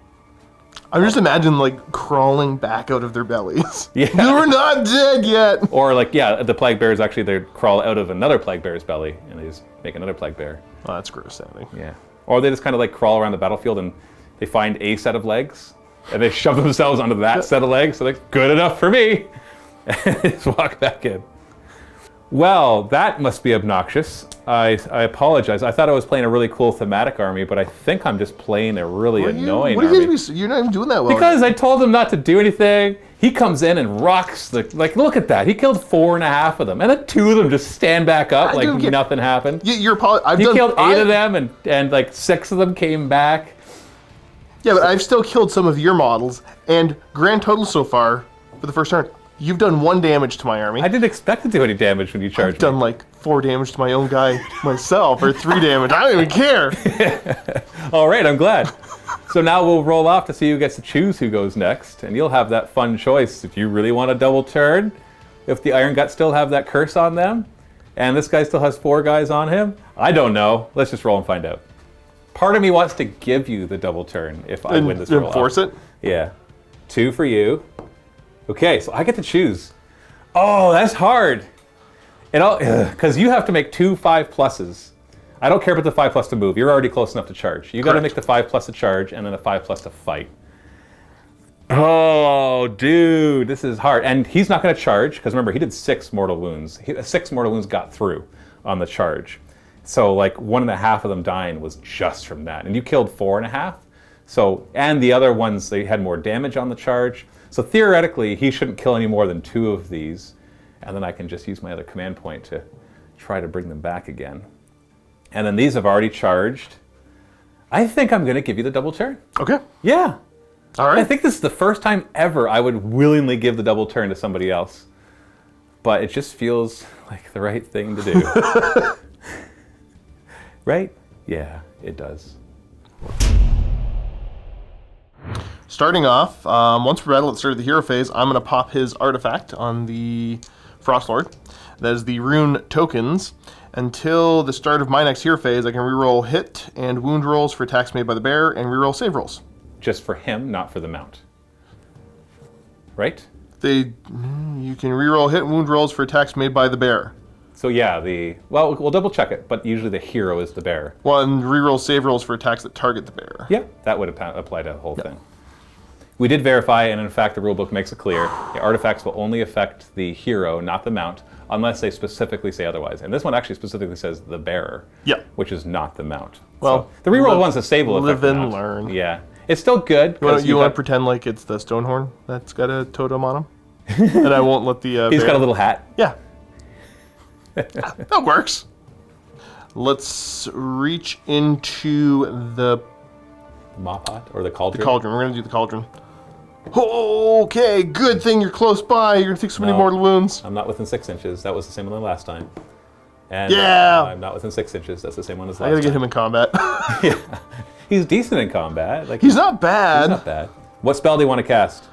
I'm just imagining like crawling back out of their bellies. Yeah. You're not dead yet. Or like, yeah, the Plague Bears actually, they crawl out of another Plague Bear's belly, and they just make another Plague Bear. Oh, that's gross sounding. Yeah. Or they just kind of like crawl around the battlefield and they find a set of legs, and they shove themselves onto that set of legs, so they're good enough for me. And just walk back in. Well, that must be obnoxious. I apologize. I thought I was playing a really cool thematic army, but I think I'm just playing a really annoying army. You're not even doing that well. Because I told him not to do anything. He comes in and rocks the, like, look at that. He killed 4.5 of them. And then 2 of them just stand back up like nothing happened. He killed 8 of them, and like 6 of them came back. Yeah, but I've still killed some of your models, and grand total so far, for the first turn, you've done 1 damage to my army. I didn't expect to do any damage when you charged I've done like 4 damage to my own guy myself, or 3 damage. I don't even care. All right, I'm glad. So now we'll roll off to see who gets to choose who goes next, and you'll have that fun choice if you really want a double turn, if the Iron Guts still have that curse on them, and this guy still has 4 guys on him. I don't know. Let's just roll and find out. Part of me wants to give you the double turn if I win this roll. Force it? Yeah. 2 for you. Okay, so I get to choose. Oh, that's hard. Because you have to make 2 5+s. I don't care about the 5+ to move. You're already close enough to charge. You got to make the 5+ to charge and then a 5+ to fight. Oh, dude, this is hard. And he's not going to charge because remember, he did 6 mortal wounds. 6 mortal wounds got through on the charge. So like 1.5 of them dying was just from that. And you killed 4.5. So, and the other ones, they had more damage on the charge. So theoretically, he shouldn't kill any more than 2 of these. And then I can just use my other command point to try to bring them back again. And then these have already charged. I think I'm going to give you the double turn. Okay. Yeah. All right. I think this is the first time ever I would willingly give the double turn to somebody else. But it just feels like the right thing to do. Right? Yeah, it does. Starting off, once we're battle at the start of the hero phase, I'm going to pop his artifact on the Frostlord. That is the rune tokens. Until the start of my next hero phase, I can reroll hit and wound rolls for attacks made by the bear and reroll save rolls. Just for him, not for the mount. Right? You can reroll hit and wound rolls for attacks made by the bear. So yeah, well, we'll double check it, but usually the hero is the bear. Well, and reroll save rolls for attacks that target the bear. Yeah, that would apply to the whole thing. We did verify, and in fact, the rulebook makes it clear. The artifacts will only affect the hero, not the mount, unless they specifically say otherwise. And this one actually specifically says the bearer, which is not the mount. Well, so the reroll ones, the save will affect the mount. Live and learn. Yeah, it's still good. You want to pretend like it's the Stonehorn that's got a totem on him? And I won't let the He's bear... got a little hat. Yeah. That works. Let's reach into the Mop pot or the cauldron? The cauldron. We're going to do the cauldron. Okay, good thing you're close by. You're going to take so many mortal wounds. I'm not within 6 inches. That was the same one last time. And I'm not within 6 inches. That's the same one as last time. I got to get him in combat. Yeah. He's decent in combat. Like he's not bad. He's not bad. What spell do you want to cast?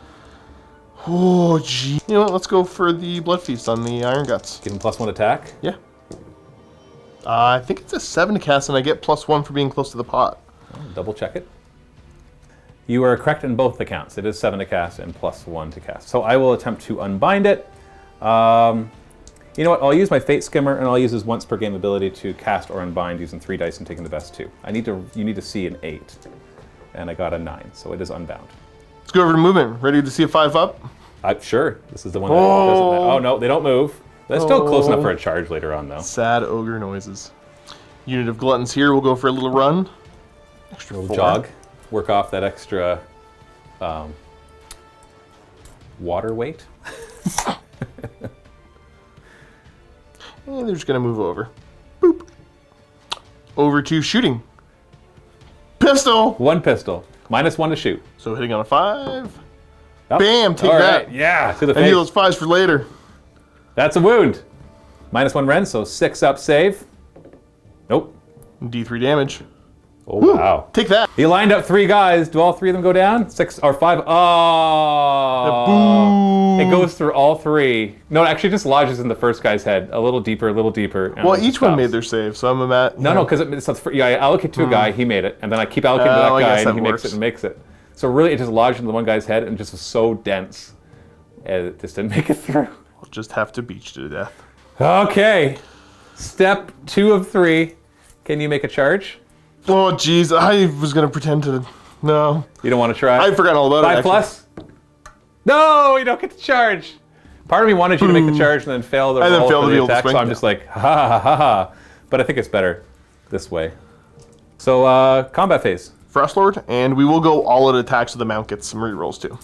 Oh, gee. You know what? Let's go for the Blood Feast on the Iron Guts. Give him +1 attack? Yeah. I think it's a 7 to cast, and I get +1 for being close to the pot. Double check it. You are correct in both accounts. It is 7 to cast and +1 to cast. So I will attempt to unbind it. You know what? I'll use my Fate Skimmer, and I'll use his once per game ability to cast or unbind using 3 dice and taking the best 2. You need to see an 8, and I got a 9, so it is unbound. Let's go over to movement. Ready to see a 5 up? Sure. This is the one that doesn't. Oh no, they don't move. They're still close enough for a charge later on, though. Sad ogre noises. Unit of Gluttons here. We'll go for a little run. Extra 4. Jog. Work off that extra water weight. And they're just going to move over. Boop. Over to shooting. Pistol! 1 pistol. -1 to shoot. So hitting on a 5. Oh. Bam! Take All that. right. Yeah, to the I need face. those 5s for later. That's a wound. -1 Ren, so 6 up save. Nope. D3 damage. Oh, wow. Take that. He lined up 3 guys. Do all 3 of them go down? 6 or 5? Oh. Boom. It goes through all 3. No, it actually just lodges in the first guy's head. A little deeper, and Well, then each one stops. made their save, so I'm at... No, because I allocate to a guy, he made it, and then I keep allocating to that I guy, guess and he that makes works. it and makes it. So really, it just lodged into the one guy's head and just was so dense, it just didn't make it through. I'll just have to beat you to death. Okay, step 2 of 3. Can you make a charge? Oh, jeez. I was going to pretend to... No. You don't want to try? I'd forgotten all about it, 5 plus? No, you don't get to charge. Part of me wanted you to make the charge and then fail the And then roll fail for to the be able to attack, swing. so I'm just like, ha ha ha ha. But I think it's better this way. So, combat phase. Frostlord, and we will go all out attacks so the mount gets some rerolls too.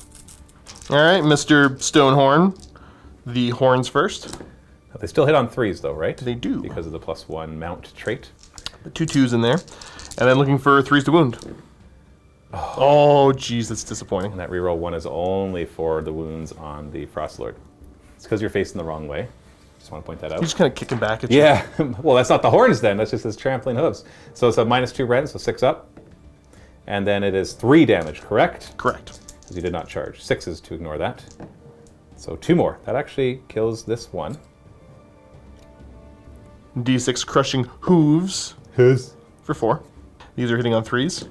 Alright, Mr. Stonehorn. The horns first. They still hit on 3s though, right? They do. Because of the +1 mount trait. The 2 2s in there. And then looking for 3s to wound. Oh, jeez, that's disappointing. And that reroll 1 is only for the wounds on the Frostlord. It's because you're facing the wrong way. Just want to point that out. He's just kind of kicking back at you. Yeah, well, that's not the horns then. That's just his trampling hooves. So it's a -2 Ren, so 6 up. And then it is 3 damage, correct? Correct. Because you did not charge. 6s to ignore that. So 2 more. That actually kills this one. D6 crushing hooves His. for 4. These are hitting on 3s.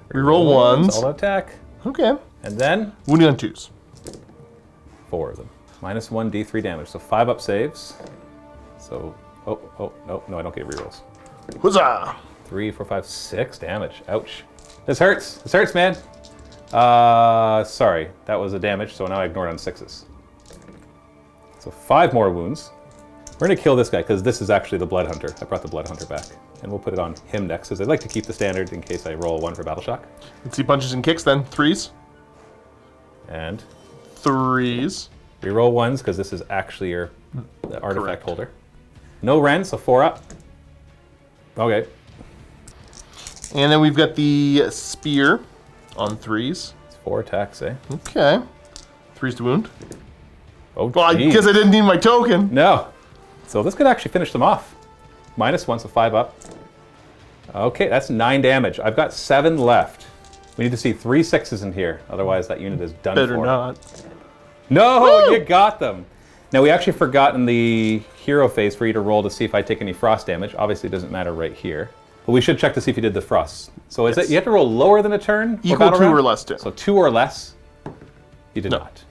Reroll 1s. All attack. Okay. And then Wounding on 2s. 4 of them. -1 D3 damage. So 5 up saves. So, no, I don't get rerolls. Huzzah! 3, 4, 5, 6 damage. Ouch. This hurts. This hurts, man. Sorry. That was a damage, so now I ignored on 6s. So 5 more wounds. We're going to kill this guy, because this is actually the Blood Hunter. I brought the Blood Hunter back. And we'll put it on him next, because I'd like to keep the standard in case I roll 1 for Battle Shock. Let's see punches and kicks then. 3s. And 3s. reroll 1s, because this is actually your artifact Correct. holder. No Ren, so 4 up. Okay. And then we've got the spear on 3s. It's 4 attacks, eh? Okay. 3s to wound. Oh, Well, I geez. guess I didn't need my token. No. So this could actually finish them off. -1, so 5 up. Okay, that's 9 damage. I've got 7 left. We need to see 3 6s in here, otherwise that unit is done Better for. not. No, Woo! you got them. Now we actually forgot in the hero phase for you to roll to see if I take any frost damage. Obviously it doesn't matter right here. But we should check to see if you did the frost. So is it you have to roll lower than a turn? for Equal battle 2 round? or less to. So 2 or less. You did not.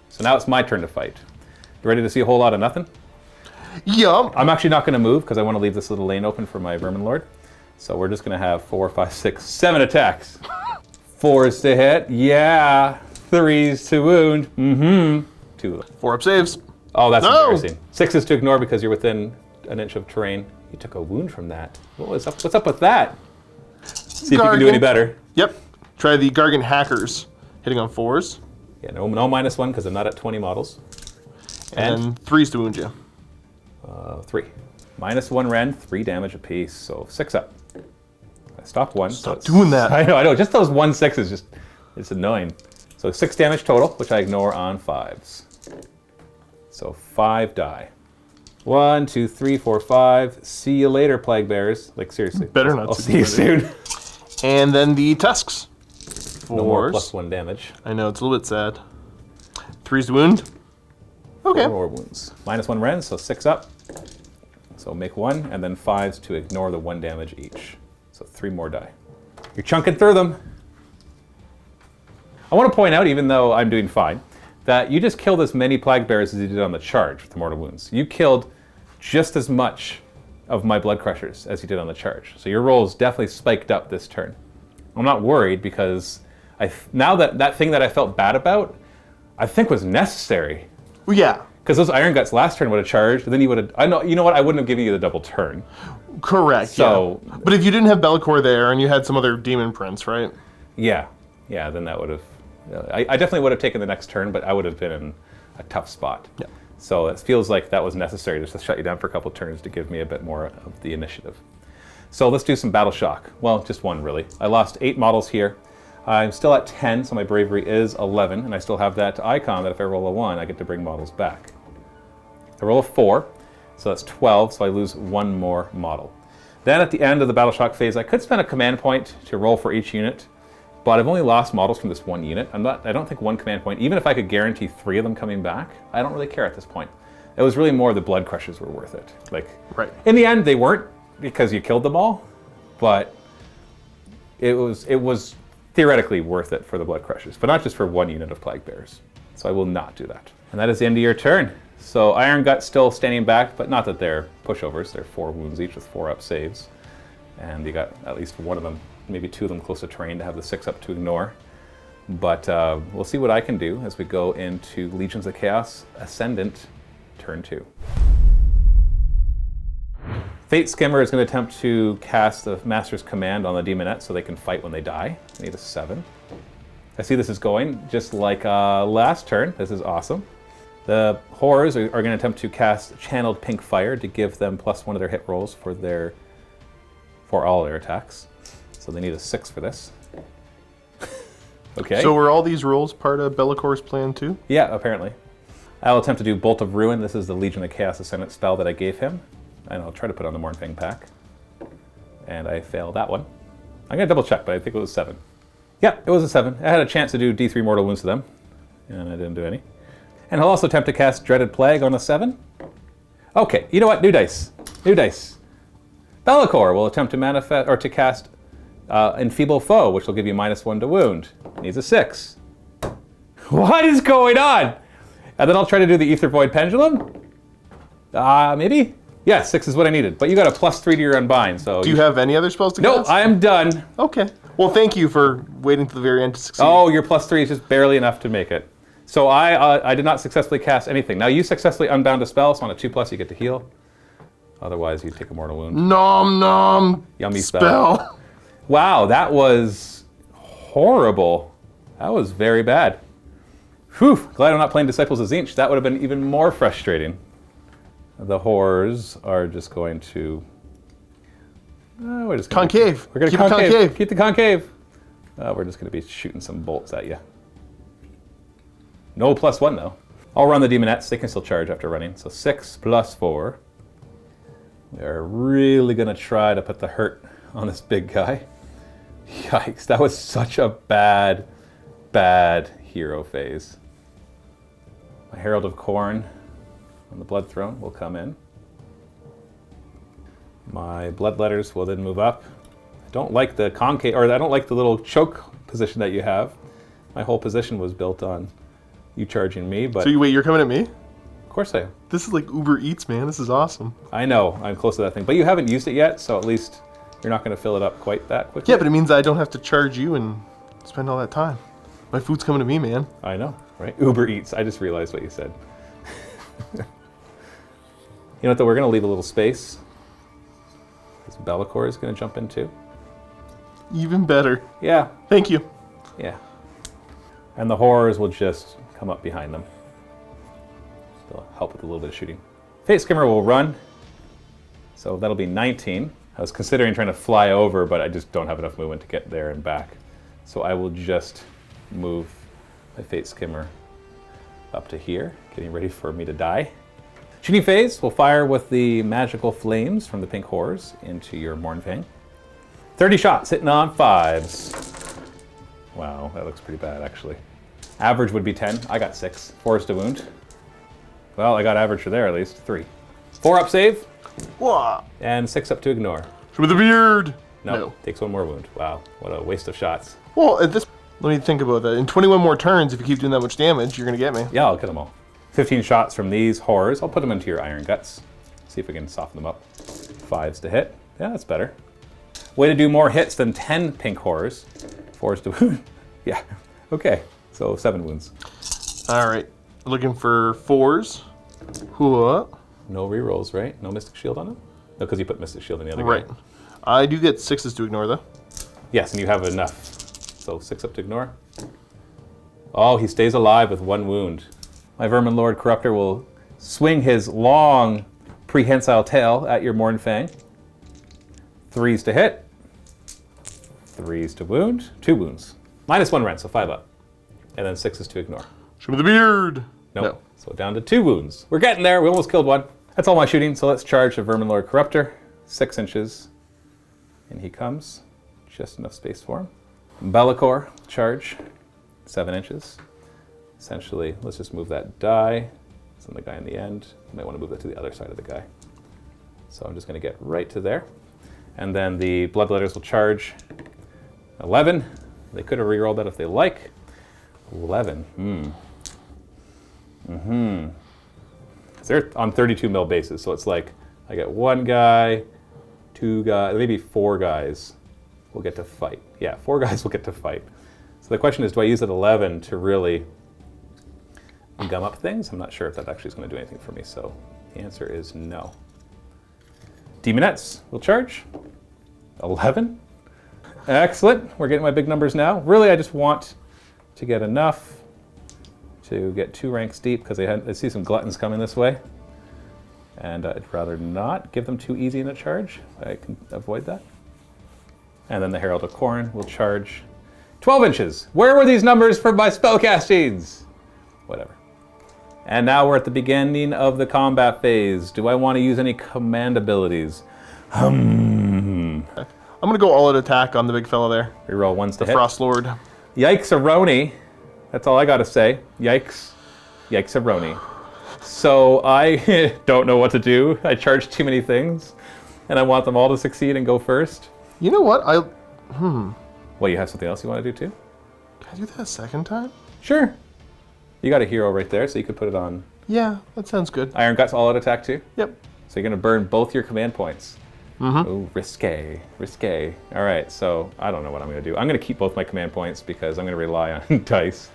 So now it's my turn to fight. You ready to see a whole lot of nothing? Yup. I'm actually not going to move because I want to leave this little lane open for my Vermin Lord. So we're just going to have 4, 5, 6, 7 attacks. 4s to hit. Yeah. 3s to wound. 2 of them. 4 up saves. Oh, that's No! embarrassing. 6s to ignore because you're within an inch of terrain. You took a wound from that. What's up with that? See if you can do any Gargant. better. Yep. Try the Gargant Hackers. Hitting on 4s. Yeah, no -1 because I'm not at 20 models. And then 3s to wound you. 3. -1 Ren, 3 damage apiece. So 6 up. I stopped 1. Stop it's- doing that. I know. Just those 1 6s it's annoying. So 6 damage total, which I ignore on 5s. So 5 die. 1, 2, 3, 4, 5. See you later, Plague Bears. Like, seriously. Better not I'll see see you soon. And then the Tusks. 4s. No more +1 damage. I know, it's a little bit sad. 3s to wound. Okay. 4 more wounds. -1 Ren, so 6 up. So make 1, and then 5s to ignore the 1 damage each. So 3 more die. You're chunking through them. I want to point out, even though I'm doing fine, that you just killed as many Plague Bearers as you did on the charge with the Mortal Wounds. You killed just as much of my Blood Crushers as you did on the charge. So your rolls definitely spiked up this turn. I'm not worried because now that thing that I felt bad about, I think was necessary. Well, yeah. Because those Iron Guts last turn would have charged, and then you would have... You know what? I wouldn't have given you the double turn. Correct, so, yeah. But if you didn't have Bellicor there and you had some other Demon Prince, right? Yeah. Yeah, then that would have... I definitely would have taken the next turn, but I would have been in a tough spot. Yeah. So it feels like that was necessary just to shut you down for a couple turns to give me a bit more of the initiative. So let's do some Battle Shock. Well, just one, really. I lost 8 models here. I'm still at 10, so my bravery is 11, and I still have that icon that if I roll a 1, I get to bring models back. I roll a 4, so that's 12, so I lose 1 more model. Then at the end of the Battle Shock phase, I could spend a command point to roll for each unit, but I've only lost models from this 1 unit. I don't think 1 command point, even if I could guarantee 3 of them coming back, I don't really care at this point. It was really more the Blood Crushers were worth it. Right. In the end, they weren't because you killed them all, but it was theoretically worth it for the Blood Crushers, but not just for 1 unit of Plague Bearers. So I will not do that. And that is the end of your turn. So Iron Gut still standing back, but not that they're pushovers. They're 4 wounds each with 4 up saves. And you got at least 1 of them, maybe 2 of them close to terrain to have the 6 up to ignore. But we'll see what I can do as we go into Legions of Chaos Ascendant, turn 2. Fate Skimmer is going to attempt to cast the Master's Command on the Demonette so they can fight when they die. I need a 7. I see this is going just like last turn. This is awesome. The Horrors are going to attempt to cast Channeled Pink Fire to give them +1 of their hit rolls for all their attacks. So they need a 6 for this. Okay. So were all these rolls part of Bellicor's plan too? Yeah, apparently. I'll attempt to do Bolt of Ruin. This is the Legion of Chaos Ascendant spell that I gave him. And I'll try to put on the Mournfang pack. And I failed that one. I'm going to double check, but I think it was 7. Yeah, it was a 7. I had a chance to do D3 Mortal Wounds to them, and I didn't do any. And I'll also attempt to cast Dreaded Plague on a 7. Okay, you know what? New dice. New dice. Bellicor will attempt to manifest or to cast Enfeeble Foe, which will give you -1 to wound. Needs a 6. What is going on? And then I'll try to do the Ether Void Pendulum. Maybe? Yeah, 6 is what I needed. But you got a +3 to your Unbind, so... Do you have any other spells to cast? No, I am done. Okay. Well, thank you for waiting to the very end to succeed. Oh, your +3 is just barely enough to make it. So I did not successfully cast anything. Now you successfully unbound a spell, so on a 2+ you get to heal. Otherwise, you take a mortal wound. Nom nom. Yummy spell. Wow, that was horrible. That was very bad. Whew, glad I'm not playing Disciples of Tzeentch. That would have been even more frustrating. The Horrors are just going to... we're just gonna concave. We're going to concave. Keep the concave. We're just going to be shooting some bolts at you. No +1 though. I'll run the Demonettes. They can still charge after running. So 6 + 4. They're really going to try to put the hurt on this big guy. Yikes, that was such a bad, bad hero phase. My Herald of Khorne on the Blood Throne will come in. My Bloodletters will then move up. I don't like the concave, or I don't like the little choke position that you have. My whole position was built on you charging me, but... So wait, you're coming at me? Of course I am. This is like Uber Eats, man. This is awesome. I know, I'm close to that thing. But you haven't used it yet, so at least you're not going to fill it up quite that quickly. Yeah, but it means I don't have to charge you and spend all that time. My food's coming to me, man. I know, right? Uber Eats. I just realized what you said. You know what, though? We're going to leave a little space. This Bellicor is going to jump in, too. Even better. Yeah. Thank you. Yeah. And the Horrors will just come up behind them. They'll help with a little bit of shooting. Fate Skimmer will run. So that'll be 19. I was considering trying to fly over, but I just don't have enough movement to get there and back. So I will just move my Fate Skimmer up to here, getting ready for me to die. Shooting phase will fire with the magical flames from the pink horrors into your Mournfang. 30 shots, hitting on 5s. Wow, that looks pretty bad, actually. Average would be 10. I got 6. 4 is to wound. Well, I got average for there, at least. 3. 4 up save. Whoa. And 6 up to ignore. With the beard. No, takes 1 more wound. Wow, what a waste of shots. Well, at this, let me think about that. In 21 more turns, if you keep doing that much damage, you're gonna get me. Yeah, I'll kill them all. 15 shots from these horrors. I'll put them into your iron guts. See if we can soften them up. 5s to hit. Yeah, that's better. Way to do more hits than 10 pink horrors. 4s to wound. Yeah, okay. So 7 wounds. All right, looking for 4s. Whoa. No rerolls, right? No Mystic Shield on them? No, because you put Mystic Shield in the other Right. guy. I do get 6s to ignore, though. Yes, and you have enough. So 6 up to ignore. Oh, he stays alive with 1 wound. My Vermin Lord Corruptor will swing his long prehensile tail at your Mornfang. 3s to hit. 3s to wound. 2 wounds. -1 rend, so 5 up. And then 6s to ignore. Show me the beard. Nope. No. So down to 2 wounds. We're getting there. We almost killed 1. That's all my shooting, so let's charge the Vermin Lord Corruptor. 6 inches. And he comes. Just enough space for him. Bellicor, charge. 7 inches. Essentially, let's just move that die. It's on the guy in the end. You might want to move that to the other side of the guy. So I'm just going to get right to there. And then the Bloodletters will charge. 11. They could have rerolled that if they like. 11. They're on 32 mil bases, so it's like I get 1 guy, 2 guys, maybe 4 guys will get to fight. Yeah, 4 guys will get to fight. So the question is, do I use that 11 to really gum up things? I'm not sure if that actually is going to do anything for me, so the answer is no. Demonettes will charge. 11. Excellent. We're getting my big numbers now. Really, I just want to get enough to get 2 ranks deep, because I see some gluttons coming this way. And I'd rather not give them too easy in a charge. I can avoid that. And then the Herald of Khorne will charge 12 inches. Where were these numbers for my spellcastings? Whatever. And now we're at the beginning of the combat phase. Do I want to use any command abilities? I'm gonna go all out attack on the big fella there. Reroll 1s to The hit. Frost Lord. Yikes-a-roni. That's all I gotta say. Yikes. Yikes-a-roni. So I don't know what to do. I charge too many things, and I want them all to succeed and go first. You know what? Well, you have something else you want to do too? Can I do that a second time? Sure. You got a hero right there, so you could put it on Yeah, that sounds good. Iron Guts all out attack too? Yep. So you're gonna burn both your command points. Ooh, risque, risque. All right, so I don't know what I'm gonna do. I'm gonna keep both my command points because I'm gonna rely on dice.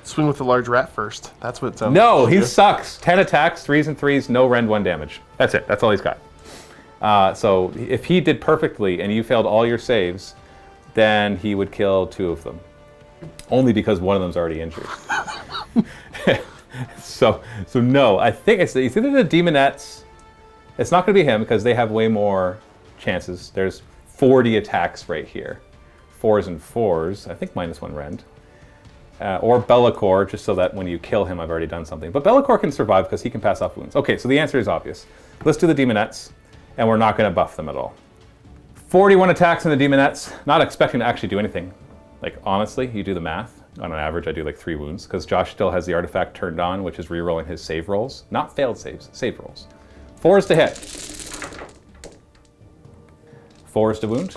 Swing with the large rat first. That's what it sounds No, like. he sucks. 10 attacks, 3s and 3s, no rend, 1 damage. That's it, that's all he's got. So if he did perfectly and you failed all your saves, then he would kill 2 of them. Only because one of them's already injured. So no, I think it's either the Demonettes. It's not gonna be him because they have way more chances. There's 40 attacks right here. 4s and 4s, I think -1 rend. Or Bellicor, just so that when you kill him, I've already done something. But Bellicor can survive because he can pass off wounds. Okay, so the answer is obvious. Let's do the Demonettes, and we're not gonna buff them at all. 41 attacks in the Demonettes, not expecting to actually do anything. Like, honestly, you do the math. On an average, I do like 3 wounds, because Josh still has the artifact turned on, which is re-rolling his save rolls. Not failed saves, save rolls. 4s to hit. 4s to wound.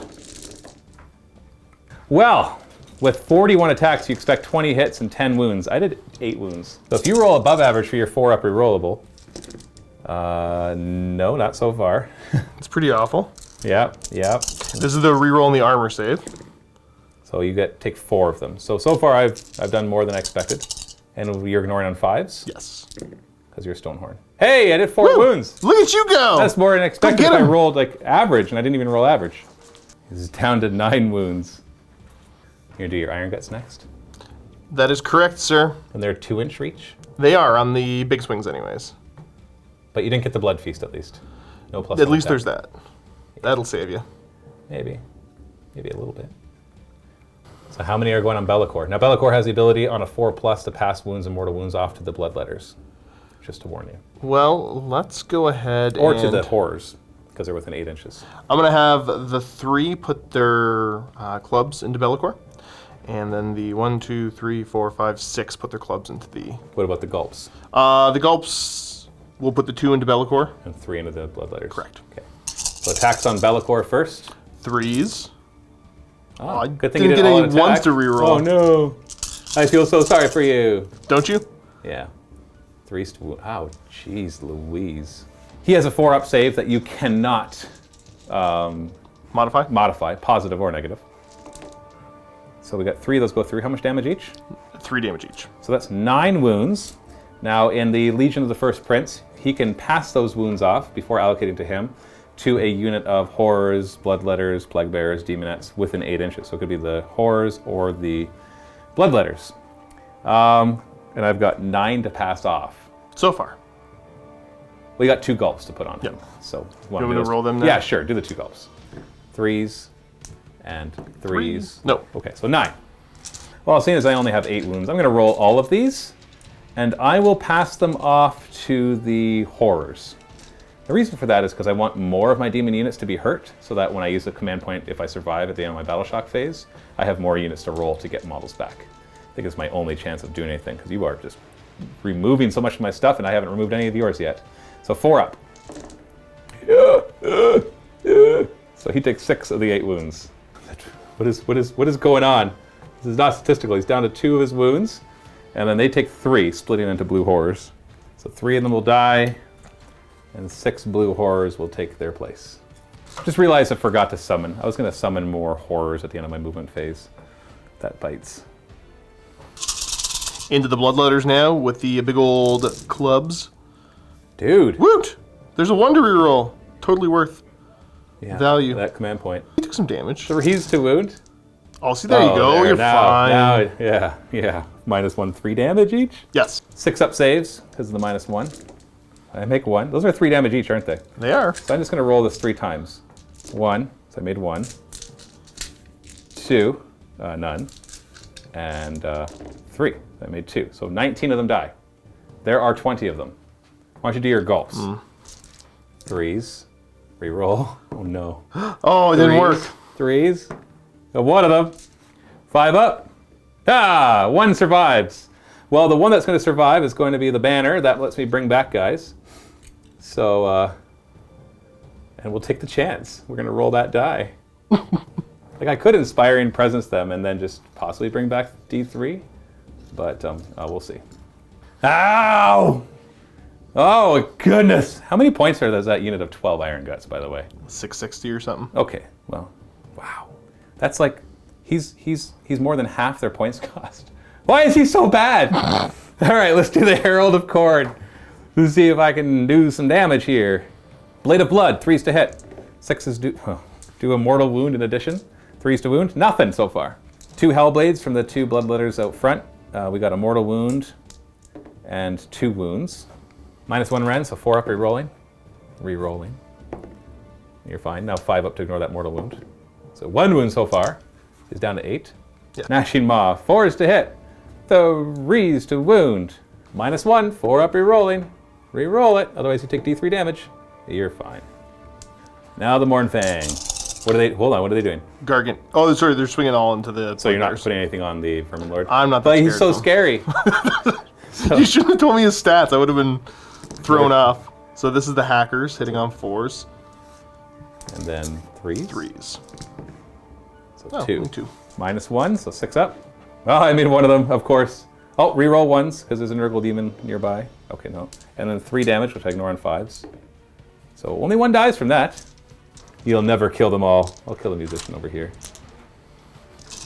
Well, with 41 attacks, you expect 20 hits and 10 wounds. I did 8 wounds. So if you roll above average for your 4-up rerollable, no, not so far. It's pretty awful. Yep. This is the reroll and the armor save. So you take 4 of them. So far I've done more than I expected. And you're ignoring on 5s? Yes. Because you're Stonehorn. Hey, I did 4 wounds! Look at you go! That's more than expected Go if get I him. rolled like average, and I didn't even roll average. He's down to 9 wounds. You're gonna do your Iron Guts next? That is correct, sir. And they're 2-inch reach? They are on the big swings anyways. But you didn't get the Blood Feast at least. No plus At one least attack. there's that. That'll save you. Maybe a little bit. So how many are going on Bellicor? Now Bellicor has the ability on a 4+ to pass wounds and mortal wounds off to the Bloodletters. Just to warn you. Well, let's go ahead Or and... to the Horrors, because they're within 8 inches. I'm going to have the 3 put their clubs into Bellicor. And then the 1, 2, 3, 4, 5, 6 put their clubs into the... What about the Gulps? The Gulps... We'll put the 2 into Be'lakor. And 3 into the Bloodletters. Correct. Okay. So attacks on Be'lakor first. 3s. Oh, I good thing didn't you did get all any an attack. ones to reroll. Oh no. I feel so sorry for you. Don't you? Yeah. 3s to wound. Oh, jeez Louise. He has a 4-up save that you cannot modify, positive or negative. So we got 3 of those go through. How much damage each? 3 damage each. So that's 9 wounds. Now in the Legion of the First Prince, he can pass those wounds off before allocating to him to a unit of horrors, bloodletters, plague bearers, demonettes within 8 inches. So it could be the horrors or the bloodletters. And I've got 9 to pass off. So far. We got 2 gulps to put on him. Yep. So You want me to roll them now? Yeah, sure. Do the 2 gulps. 3s and 3s. No. Okay, so 9. Well, seeing as I only have 8 wounds, I'm going to roll all of these, and I will pass them off to the horrors. The reason for that is because I want more of my demon units to be hurt, so that when I use the command point, if I survive at the end of my battle shock phase, I have more units to roll to get models back. I think it's my only chance of doing anything, because you are just removing so much of my stuff, and I haven't removed any of yours yet. So 4 up. So he takes 6 of the 8 wounds. What is going on? This is not statistical. He's down to 2 of his wounds, and then they take 3, splitting into blue horrors. So 3 of them will die, and 6 blue horrors will take their place. Just realized I forgot to summon. I was going to summon more horrors at the end of my movement phase. That bites. Into the Bloodletters now with the big old clubs. Dude. Woot! There's a 1 to reroll. Totally worth value. That command point. He took some damage. 3s to wound. Oh, see, there you go. There. You're now, fine. Now, yeah. -1, 3 damage each. Yes. 6 up saves because of the -1. I make 1. Those are 3 damage each, aren't they? They are. So I'm just going to roll this 3 times. 1, so I made 1. 2, none. And 3, I made 2. So 19 of them die. There are 20 of them. Why don't you do your gulps? 3s. Reroll. Oh no. Oh, it didn't work. 3s. Got 1 of them. 5 up. 1 survives. Well, the one that's going to survive is going to be the banner. That lets me bring back guys. So, and we'll take the chance. We're going to roll that die. Like, I could Inspiring Presence them and then just possibly bring back D3. But, we'll see. Ow! Oh, goodness. How many points are that unit of 12 Iron Guts, by the way? 660 or something. Okay, well, wow. That's like, he's more than half their points cost. Why is he so bad? All right, let's do the Herald of Khorne. Let's see if I can do some damage here. Blade of Blood, 3s to hit. 6s do a mortal wound in addition. 3s to wound, nothing so far. 2 Hellblades from the 2 Bloodletters out front. We got a mortal wound and 2 wounds. -1 rend, so 4 up rerolling. Rerolling. You're fine. Now 5 up to ignore that mortal wound. So 1 wound so far. He's down to 8. Yeah. Gnashing Maw, 4s to hit. 3s to wound. -1, 4 up rerolling. Reroll it, otherwise you take D3 damage. You're fine. Now the Mournfang. Hold on, what are they doing? Gargant. Oh, sorry, they're swinging all into the... So you're not putting anything on the Vermin Lord? I'm not that But he's so scared scary. You shouldn't have told me his stats. I would have been thrown off. So this is the hackers hitting on 4s. And then 3s? 3s. So 2. 2. -1, so 6 up. Oh, I made 1 of them, of course. Oh, reroll 1s, because there's an Nurgle Demon nearby. Okay, no. And then 3 damage, which I ignore on 5s. So only 1 dies from that. You'll never kill them all. I'll kill the musician over here.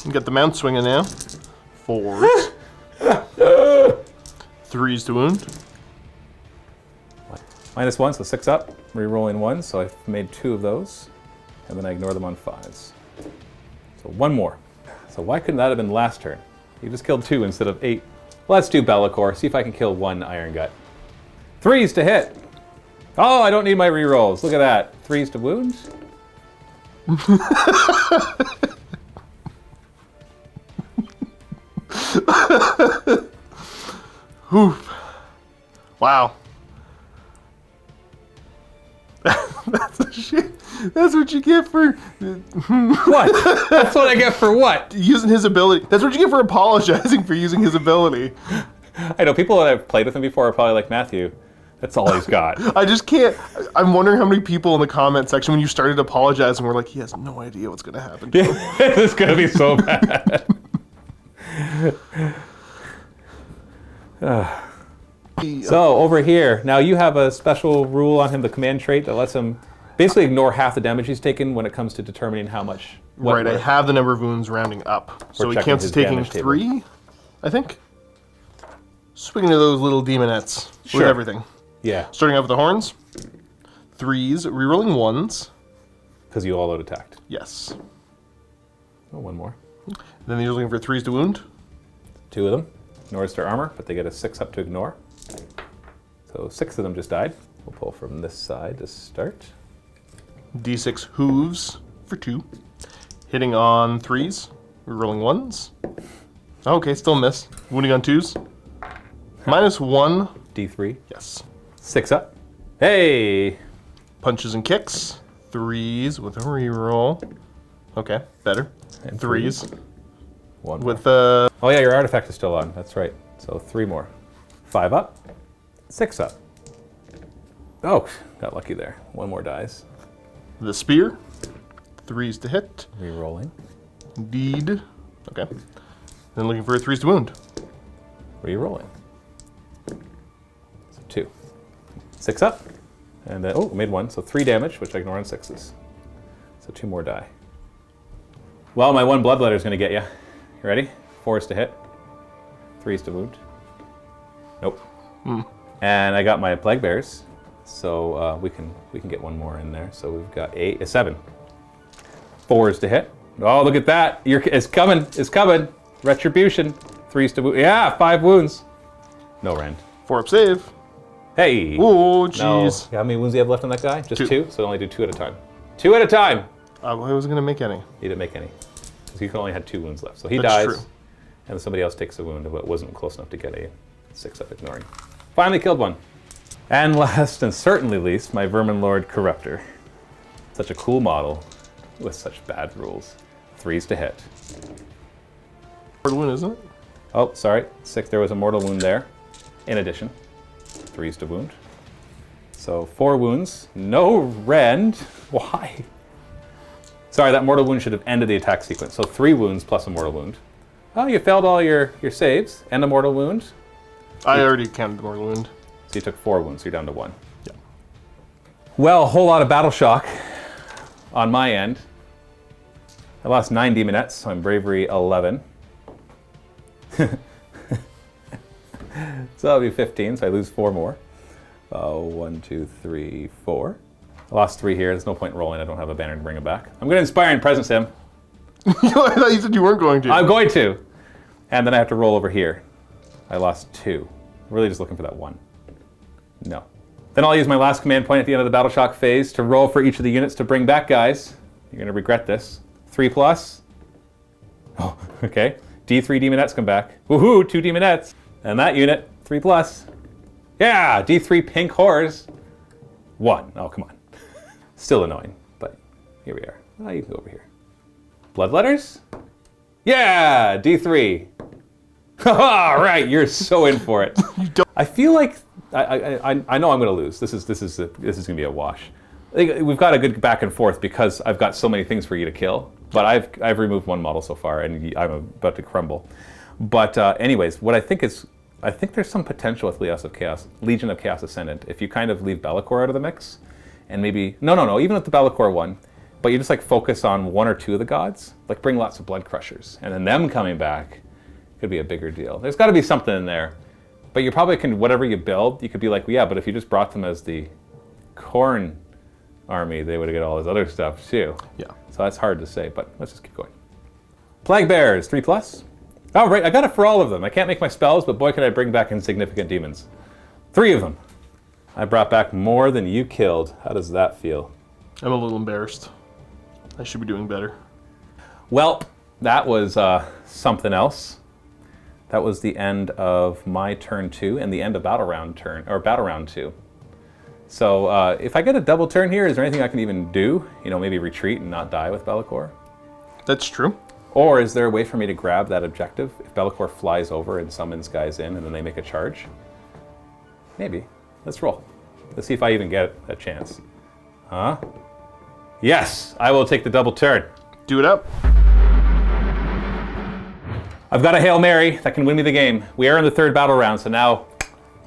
You got the mount swinging now. 4s. 3s to wound. -1, so 6 up. Rerolling 1, so I've made 2 of those. And then I ignore them on 5s. So 1 more. So why couldn't that have been last turn? You just killed 2 instead of 8. Well, let's do Be'lakor. See if I can kill 1 Iron Gut. 3s to hit. Oh, I don't need my rerolls. Look at that. 3s to wound. Wow. That's what you get for... What? That's what I get for what? Using his ability. That's what you get for apologizing for using his ability. I know people that have played with him before are probably like, Matthew, That's all he's got. I just can't. I'm wondering how many people in the comment section, when you started apologizing, were like, he has no idea what's going to happen to him. This is going to be so bad. So over here, now you have a special rule on him, the command trait, that lets him basically ignore half the damage he's taken when it comes to determining how much. Right, I have the number of wounds rounding up. So he checking counts his taking damage table. 3, I think. Swinging to those little demonettes Sure. with everything. Yeah, Starting out with the horns. 3s, rerolling 1s. because you all out attacked. Yes. Oh, one more. Then you're looking for 3s to wound. 2 of them. Ignores their armor, but they get a 6 up to ignore. So 6 of them just died. We'll pull from this side to start. D6 hooves for 2. Hitting on 3s, rerolling 1s. Okay, still miss. Wounding on 2s. -1. D3. Yes. 6 up. Hey! Punches and kicks. 3s with a reroll. Okay, better. And 3s One with Oh yeah, your artifact is still on. That's right. So 3 more. 5 up. 6 up. Oh, got lucky there. 1 more dies. the spear. 3s to hit. Rerolling. Indeed. Okay. Then looking for 3s to wound. Rerolling. So 2. 6 up. And then, oh, made 1. So 3 damage, which I ignore on 6s. So 2 more die. Well, my 1 bloodletter is going to get you. You ready? 4s to hit. 3s to wound. Nope. And I got my plague bears, so we can get 1 more in there. So we've got 7. 4s to hit. Oh, look at that! It's coming! It's coming! Retribution. 3s to wound. Yeah, 5 wounds. No rend. 4 up save. Hey! Oh, No. jeez. How many wounds do you have left on that guy? Just 2. 2. So only do 2 at a time. 2 at a time. I wasn't gonna make any. He didn't make any. Because he only had 2 wounds left. So he That's dies, true. and then somebody else takes a wound, but wasn't close enough to get a 6 up ignoring. Finally killed 1. And last and certainly least, my Vermin Lord Corruptor. Such a cool model with such bad rules. 3s to hit. Mortal wound, isn't it? Oh, sorry. 6. There was a mortal wound there. In addition, 3s to wound. So 4 wounds. No rend. Why? Sorry, that mortal wound should have ended the attack sequence. So 3 wounds plus a mortal wound. Oh, you failed all your saves and a mortal wound. I already counted the mortal wound. So you took 4 wounds, so you're down to 1. Yeah. Well, a whole lot of battle shock on my end. I lost 9 demonettes, so I'm bravery 11. So that'll be 15, so I lose 4 more. 1, 2, 3, 4. I lost 3 here. There's no point in rolling. I don't have a banner to bring them back. I'm going to inspire and presence him. I thought you said you weren't going to. I'm going to. And then I have to roll over here. I lost 2. I'm really just looking for that 1. No. Then I'll use my last command point at the end of the battle shock phase to roll for each of the units to bring back guys. You're going to regret this. 3 plus. Oh, okay. D3 demonettes come back. Woohoo, 2 demonettes. And that unit, 3 plus. Yeah, D3 pink horrors. 1. Oh, come on. Still annoying, but here we are. Oh, you can go over here. Bloodletters? Yeah, D3. All right, you're so in for it. I feel like I know I'm going to lose. This is going to be a wash. We've got a good back and forth because I've got so many things for you to kill. But I've removed 1 model so far, and I'm about to crumble. But anyways, what I think there's some potential with Legion of Chaos Ascendant. If you kind of leave Be'lakor out of the mix, and maybe no, even with the Be'lakor one, but you just like focus on 1 or 2 of the gods, like bring lots of blood crushers, and then them coming back could be a bigger deal. There's got to be something in there, but you probably can, whatever you build, you could be like, well, yeah, but if you just brought them as the Khorne army, they would have got all this other stuff too. Yeah. So that's hard to say, but let's just keep going. Plague Bears, 3 plus. Oh, right, I got it for all of them. I can't make my spells, but boy, can I bring back insignificant demons. 3 of them. I brought back more than you killed. How does that feel? I'm a little embarrassed. I should be doing better. Well, that was something else. That was the end of my turn 2 and the end of battle round 2. So if I get a double turn here, is there anything I can even do? You know, maybe retreat and not die with Be'lakor? That's true. Or is there a way for me to grab that objective if Be'lakor flies over and summons guys in and then they make a charge? Maybe. Let's roll. Let's see if I even get a chance. Huh? Yes, I will take the double turn. Do it up. I've got a Hail Mary that can win me the game. We are in the third battle round, so now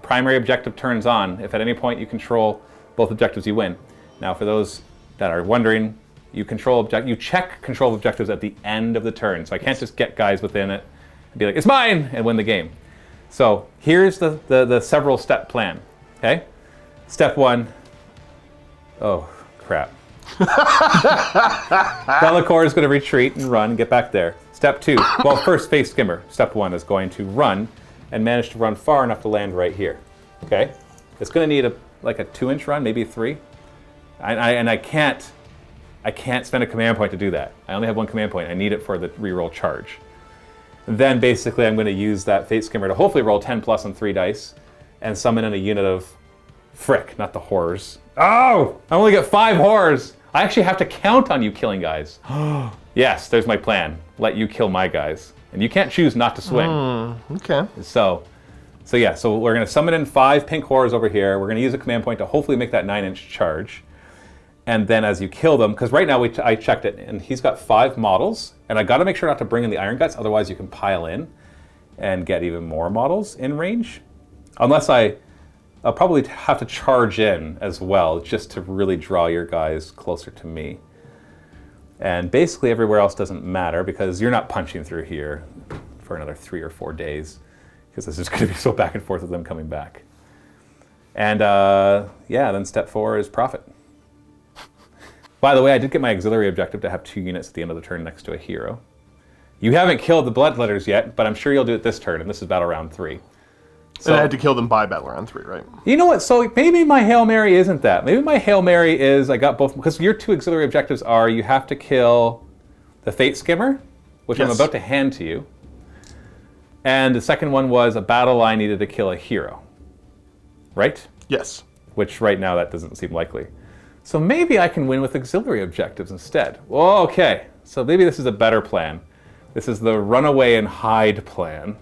primary objective turns on. If at any point you control both objectives, you win. Now, for those that are wondering, you check control of objectives at the end of the turn. So I can't just get guys within it and be like, it's mine, and win the game. So here's the several step plan, okay? Step 1, oh crap. Bellicor is going to retreat and run and get back there. Step 2, well, first Face Skimmer. Step 1 is going to run and manage to run far enough to land right here. Okay, it's going to need like a 2-inch run, maybe 3. And I can't spend a command point to do that. I only have 1 command point. I need it for the reroll charge. Then basically, I'm going to use that Fate Skimmer to hopefully roll 10 plus on 3 dice and summon in a unit of frick, not the horrors. Oh, I only get 5 horrors. I actually have to count on you killing guys. Yes, there's my plan. Let you kill my guys. And you can't choose not to swing. Okay. So we're going to summon in 5 pink horrors over here. We're going to use a command point to hopefully make that 9-inch charge. And then as you kill them, because right now I checked it, and he's got 5 models, and I got to make sure not to bring in the Iron Guts, otherwise you can pile in and get even more models in range. Unless I'll probably have to charge in as well, just to really draw your guys closer to me. And basically everywhere else doesn't matter, because you're not punching through here for another 3 or 4 days, because this is going to be so back and forth with them coming back. And yeah, then step 4 is profit. By the way, I did get my auxiliary objective to have 2 units at the end of the turn next to a hero. You haven't killed the Bloodletters yet, but I'm sure you'll do it this turn, and this is battle round 3. So, and I had to kill them by battle round 3, right? You know what? So maybe my Hail Mary isn't that. Maybe my Hail Mary is I got both, because your 2 auxiliary objectives are you have to kill the Fate Skimmer, which I'm about to hand to you, and the second one was a battle I needed to kill a hero, right? Yes. Which right now that doesn't seem likely. So maybe I can win with auxiliary objectives instead. Well, okay, so maybe this is a better plan. This is the run away and hide plan.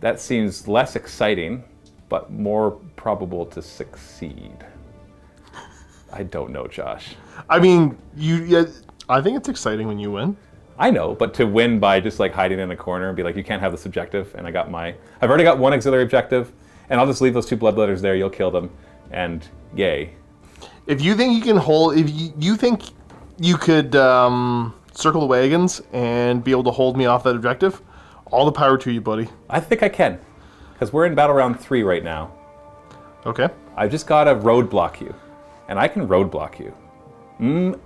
That seems less exciting, but more probable to succeed. I don't know, Josh. I mean, I think it's exciting when you win. I know, but to win by just like hiding in a corner and be like, you can't have this objective, and I've already got 1 auxiliary objective, and I'll just leave those 2 Bloodletters there, you'll kill them, and yay. If you think you can hold, if you think you could circle the wagons and be able to hold me off that objective, all the power to you, buddy. I think I can, because we're in battle round 3 right now. Okay. I've just got to roadblock you, and I can roadblock you.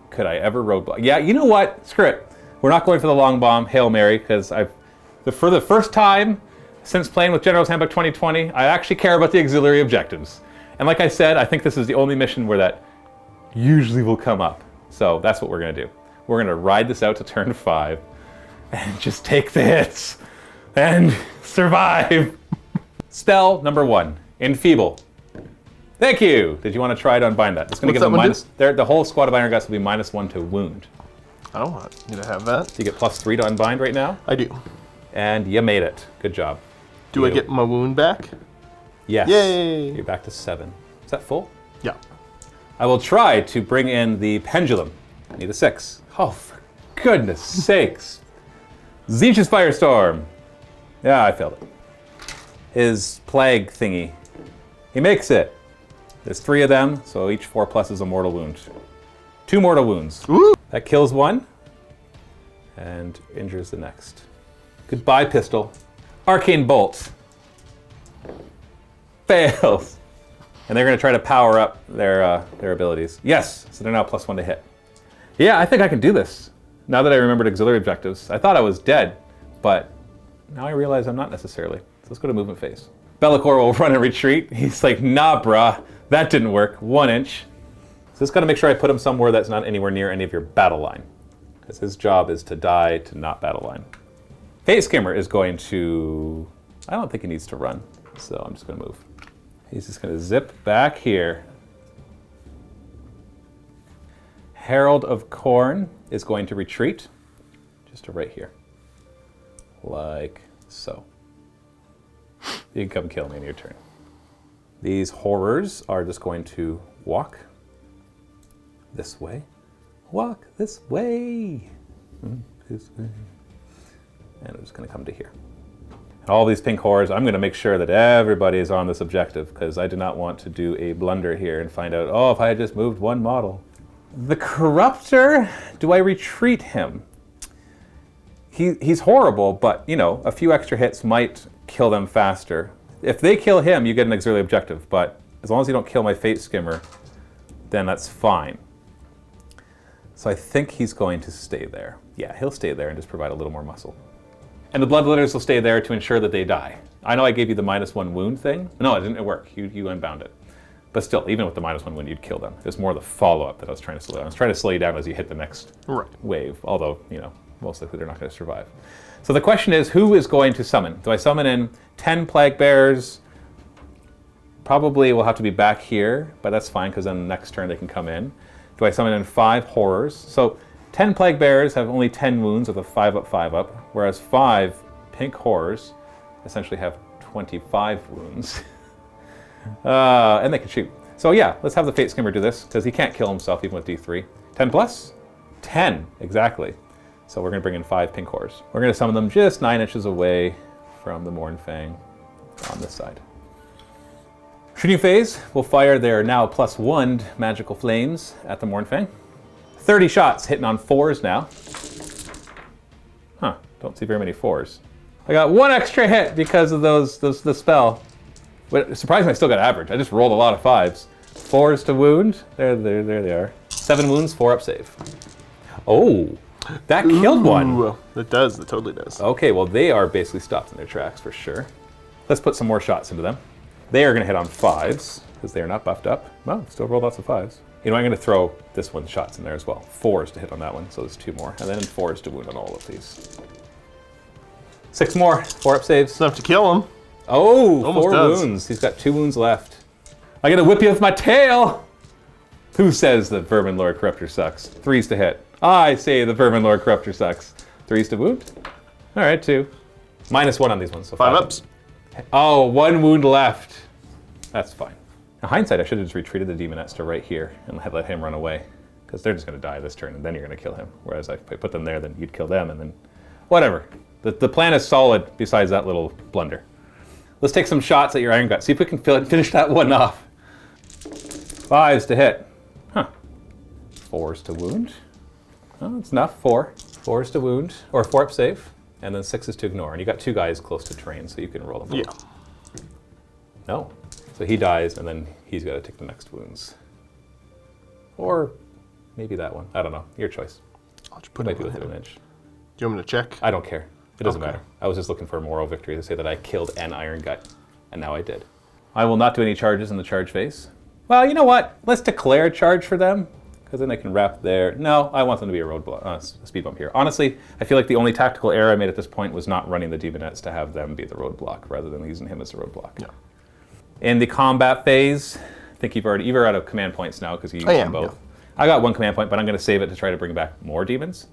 Could I ever roadblock? Yeah, you know what? Screw it. We're not going for the long bomb, Hail Mary, because for the first time since playing with General's Handbook 2020, I actually care about the auxiliary objectives. And like I said, I think this is the only mission where that usually will come up. So that's what we're going to do. We're going to ride this out to turn 5 and just take the hits and survive. Spell number 1, Enfeeble. Thank you. Did you want to try to unbind that? It's going to give them the whole squad of Iron Guts will be -1 to wound. I don't want you to have that. You get +3 to unbind right now. I do. And you made it. Good job. Do I get my wound back? Yes. Yay. You're back to 7. Is that full? Yeah. I will try to bring in the Pendulum. I need a 6. Oh, for goodness sakes. Zeech's Firestorm. Yeah, I failed it. His Plague thingy. He makes it. There's 3 of them, so each 4+ is a mortal wound. 2 mortal wounds. Woo! That kills 1 and injures the next. Goodbye, pistol. Arcane Bolt. Fails. And they're going to try to power up their abilities. Yes, so they're now +1 to hit. Yeah, I think I can do this. Now that I remembered auxiliary objectives. I thought I was dead, but now I realize I'm not necessarily. So let's go to movement phase. Bellicor will run and retreat. He's like, nah, bruh, that didn't work. 1 inch. So just got to make sure I put him somewhere that's not anywhere near any of your battle line, because his job is to die to not battle line. Fate Skimmer is going to... I don't think he needs to run, so I'm just going to move. He's just going to zip back here. Herald of Corn is going to retreat, just to right here. Like so. You can come kill me in your turn. These horrors are just going to walk this way. Walk this way. This way. And I'm just going to come to here. And all these pink horrors, I'm going to make sure that everybody is on this objective because I do not want to do a blunder here and find out, oh, if I had just moved one model. The Corruptor, do I retreat him? He's horrible, but, you know, a few extra hits might kill them faster. If they kill him, you get an auxiliary objective, but as long as you don't kill my Fate Skimmer, then that's fine. So I think he's going to stay there. Yeah, he'll stay there and just provide a little more muscle. And the Bloodletters will stay there to ensure that they die. I know I gave you the -1 wound thing. No, it didn't work. You unbound it. But still, even with the -1 wound, you'd kill them. It was more the follow-up that I was trying to slow down. I was trying to slow you down as you hit the next wave, although, you know, most likely they're not going to survive. So the question is, who is going to summon? Do I summon in 10 Plague Bearers? Probably will have to be back here, but that's fine because then the next turn they can come in. Do I summon in 5 Horrors? So 10 Plague Bearers have only 10 wounds with a 5-up, 5-up, whereas 5 Pink Horrors essentially have 25 wounds. And they can shoot. So yeah, let's have the Fate Skimmer do this, because he can't kill himself even with D3. 10 plus? 10, exactly. So we're going to bring in 5 Pink Horrors. We're going to summon them just 9 inches away from the Mournfang on this side. Shooting phase will fire their now +1 magical flames at the Mournfang. 30 shots hitting on 4s now. Huh, don't see very many 4s. I got 1 extra hit because of the spell. But surprisingly, I still got average. I just rolled a lot of 5s. 4s to wound. There they are. 7 wounds, 4-up save. Oh, that killed one. It does. It totally does. Okay, well, they are basically stopped in their tracks for sure. Let's put some more shots into them. They are going to hit on 5s because they are not buffed up. Well, still rolled lots of 5s. You know, I'm going to throw this one's shots in there as well. 4s to hit on that one, so there's 2 more. And then 4s to wound on all of these. 6 more, 4-up saves. It's enough to kill him. Oh, Almost 4 does. wounds. He's got 2 wounds left. I gotta whip you with my tail! Who says that Vermin Lord Corruptor sucks? 3s to hit. I say the Vermin Lord Corruptor sucks. 3s to wound. All right, 2. -1 on these ones, so 5 ups. Oh, 1 wound left. That's fine. In hindsight, I should have just retreated the Demonettes to right here and had let him run away, because they're just gonna die this turn, and then you're gonna kill him. Whereas if I put them there, then you'd kill them, and then whatever. The plan is solid besides that little blunder. Let's take some shots at your Iron Gut. See if we can finish that one off. 5s to hit. Huh. 4s to wound. Oh, it's enough. 4. 4s to wound, or 4-up save, and then 6s to ignore. And you got 2 guys close to terrain, so you can roll them. Yeah. No. So he dies, and then he's got to take the next wounds. Or maybe that one. I don't know. Your choice. I'll just put Might it be with with him. advantage. Do you want me to check? I don't care. It doesn't Okay. matter. I was just looking for a moral victory to say that I killed an Iron Gut, and now I did. I will not do any charges in the charge phase. Well, you know what? Let's declare a charge for them, because then they can wrap there. No, I want them to be a roadblock, a speed bump here. Honestly, I feel like the only tactical error I made at this point was not running the Demonettes to have them be the roadblock, rather than using him as a roadblock. Yeah. In the combat phase, I think you're out of command points now, because you used them both. Yeah. I got 1 command point, but I'm going to save it to try to bring back more demons.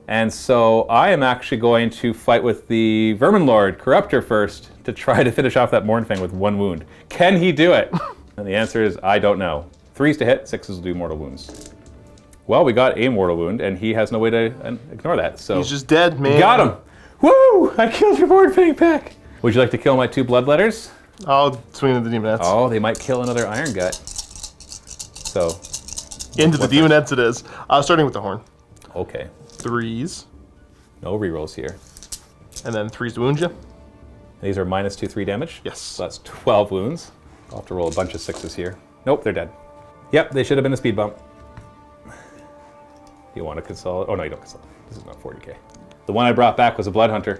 And so I am actually going to fight with the Vermin Lord Corruptor first to try to finish off that Mournfang with 1 wound. Can he do it? And the answer is, I don't know. 3s to hit, 6s will do mortal wounds. Well, we got a mortal wound, and he has no way to ignore that. So He's just dead, man. got him. Woo! I killed your Mournfang pack. Would you like to kill my 2 Bloodletters? I'll swing at the Demonettes. Oh, they might kill another Iron Gut. So, Into the Demonettes it is. Starting with the horn. okay. 3s. No rerolls here. And then 3s to wound you. These are -2, 3 damage. Yes. So that's 12 wounds. I'll have to roll a bunch of 6s here. Nope, they're dead. Yep, they should have been a speed bump. You want to consolidate? Oh, no, you don't consolidate. This is not 40k. The one I brought back was a Blood Hunter.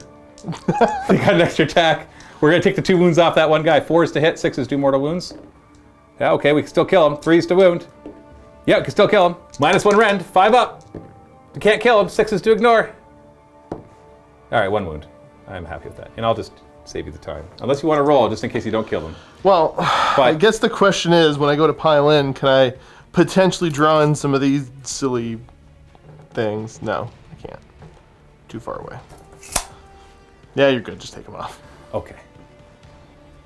They got an extra attack. We're going to take the 2 wounds off that one guy. 4s to hit, 6s do mortal wounds. Yeah, okay, we can still kill him. 3s to wound. Yeah, we can still kill him. -1 rend, 5 up. We can't kill him, 6s to ignore. All right, 1 wound. I'm happy with that. And I'll just save you the time. Unless you want to roll, just in case you don't kill them. Well, I guess the question is, when I go to pile in, can I potentially draw in some of these silly things? No, I can't. Too far away. Yeah, you're good. Just take them off. Okay.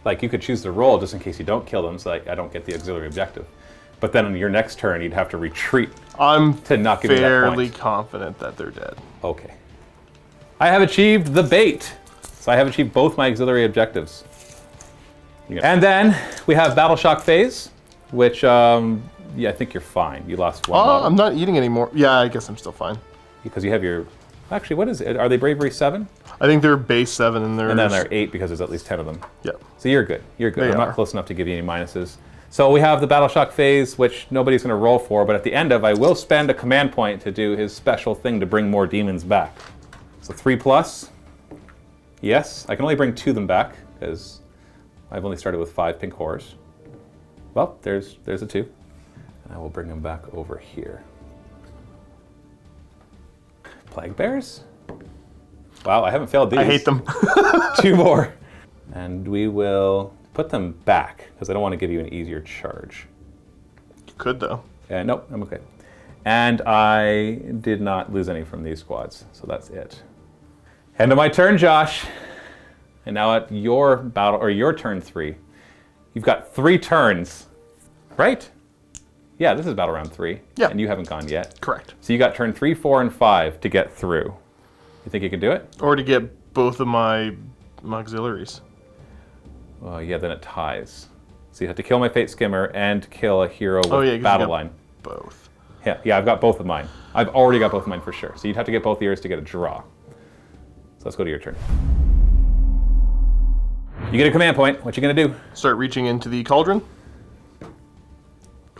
Like, you could choose to roll just in case you don't kill them, so I don't get the auxiliary objective. But then on your next turn, you'd have to retreat I'm to not give you that point. fairly confident that they're dead. Okay. I have achieved the bait. So I have achieved both my auxiliary objectives. And then we have Battle Shock phase, which, yeah, I think you're fine. You lost one model. I'm not eating anymore. Yeah, I guess I'm still fine. Because you have your... Actually, what is it? Are they Bravery 7? I think they're base 7 and they're... And then they're 8 because there's at least 10 of them. Yeah. So you're good. You're good. They I'm are. not close enough to give you any minuses. So we have the Battle Shock phase, which nobody's going to roll for, but at the end of, I will spend a command point to do his special thing to bring more demons back. So 3+. Yes, I can only bring 2 of them back, because I've only started with 5 pink horrors. Well, there's a 2. And I will bring them back over here. Plague Bears? Wow, I haven't failed these. I hate them. 2 more. And we will put them back, because I don't want to give you an easier charge. You could, though. Nope, I'm okay. And I did not lose any from these squads, so that's it. End of my turn, Josh. And now at your battle, or your turn 3, you've got 3 turns, right? Yeah, this is battle round 3. Yeah. And you haven't gone yet. Correct. So you got turn 3, 4, and 5 to get through. You think you can do it? Or to get both of my auxiliaries. Well, yeah, then it ties. So you have to kill my Fate Skimmer and kill a hero with 'cause you battle got line. Both. Yeah, I've got both of mine. I've already got both of mine for sure. So you'd have to get both of yours to get a draw. So let's go to your turn. You get a command point. What you gonna do? Start reaching into the cauldron.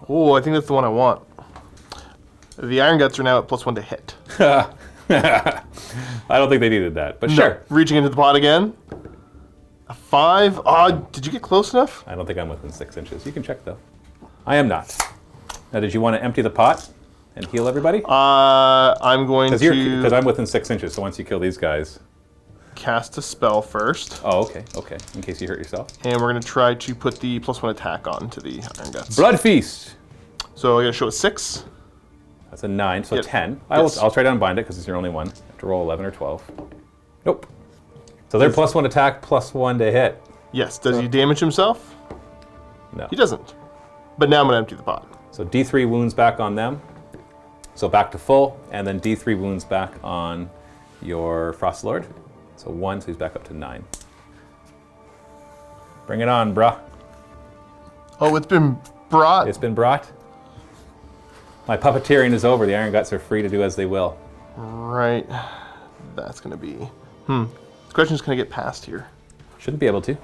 Oh, I think that's the one I want. The Iron Guts are now at +1 to hit. I don't think they needed that, but sure. No. Reaching into the pot again. A 5. Did you get close enough? I don't think I'm within 6 inches. You can check though. I am not. Now, did you want to empty the pot and heal everybody? I'm going to... Because I'm within 6 inches, so once you kill these guys... cast a spell first. Oh, okay, okay. In case you hurt yourself. And we're going to try to put the +1 attack on to the Iron Guts. Blood Feast! So I got to show a 6. That's a 9, so Yep. 10. Yes. I'll try to unbind it because it's your only one. I have to roll 11 or 12. Nope. So they're +1 attack, +1 to hit. Yes. Does he damage himself? No. He doesn't. But now I'm going to empty the pot. So D3 wounds back on them. So back to full, and then D3 wounds back on your Frost Lord. So 1, so he's back up to 9. Bring it on, bruh. Oh, it's been brought. It's been brought. My puppeteering is over. The Iron Guts are free to do as they will. Right. That's going to be... The question's going to get past here. Shouldn't be able to.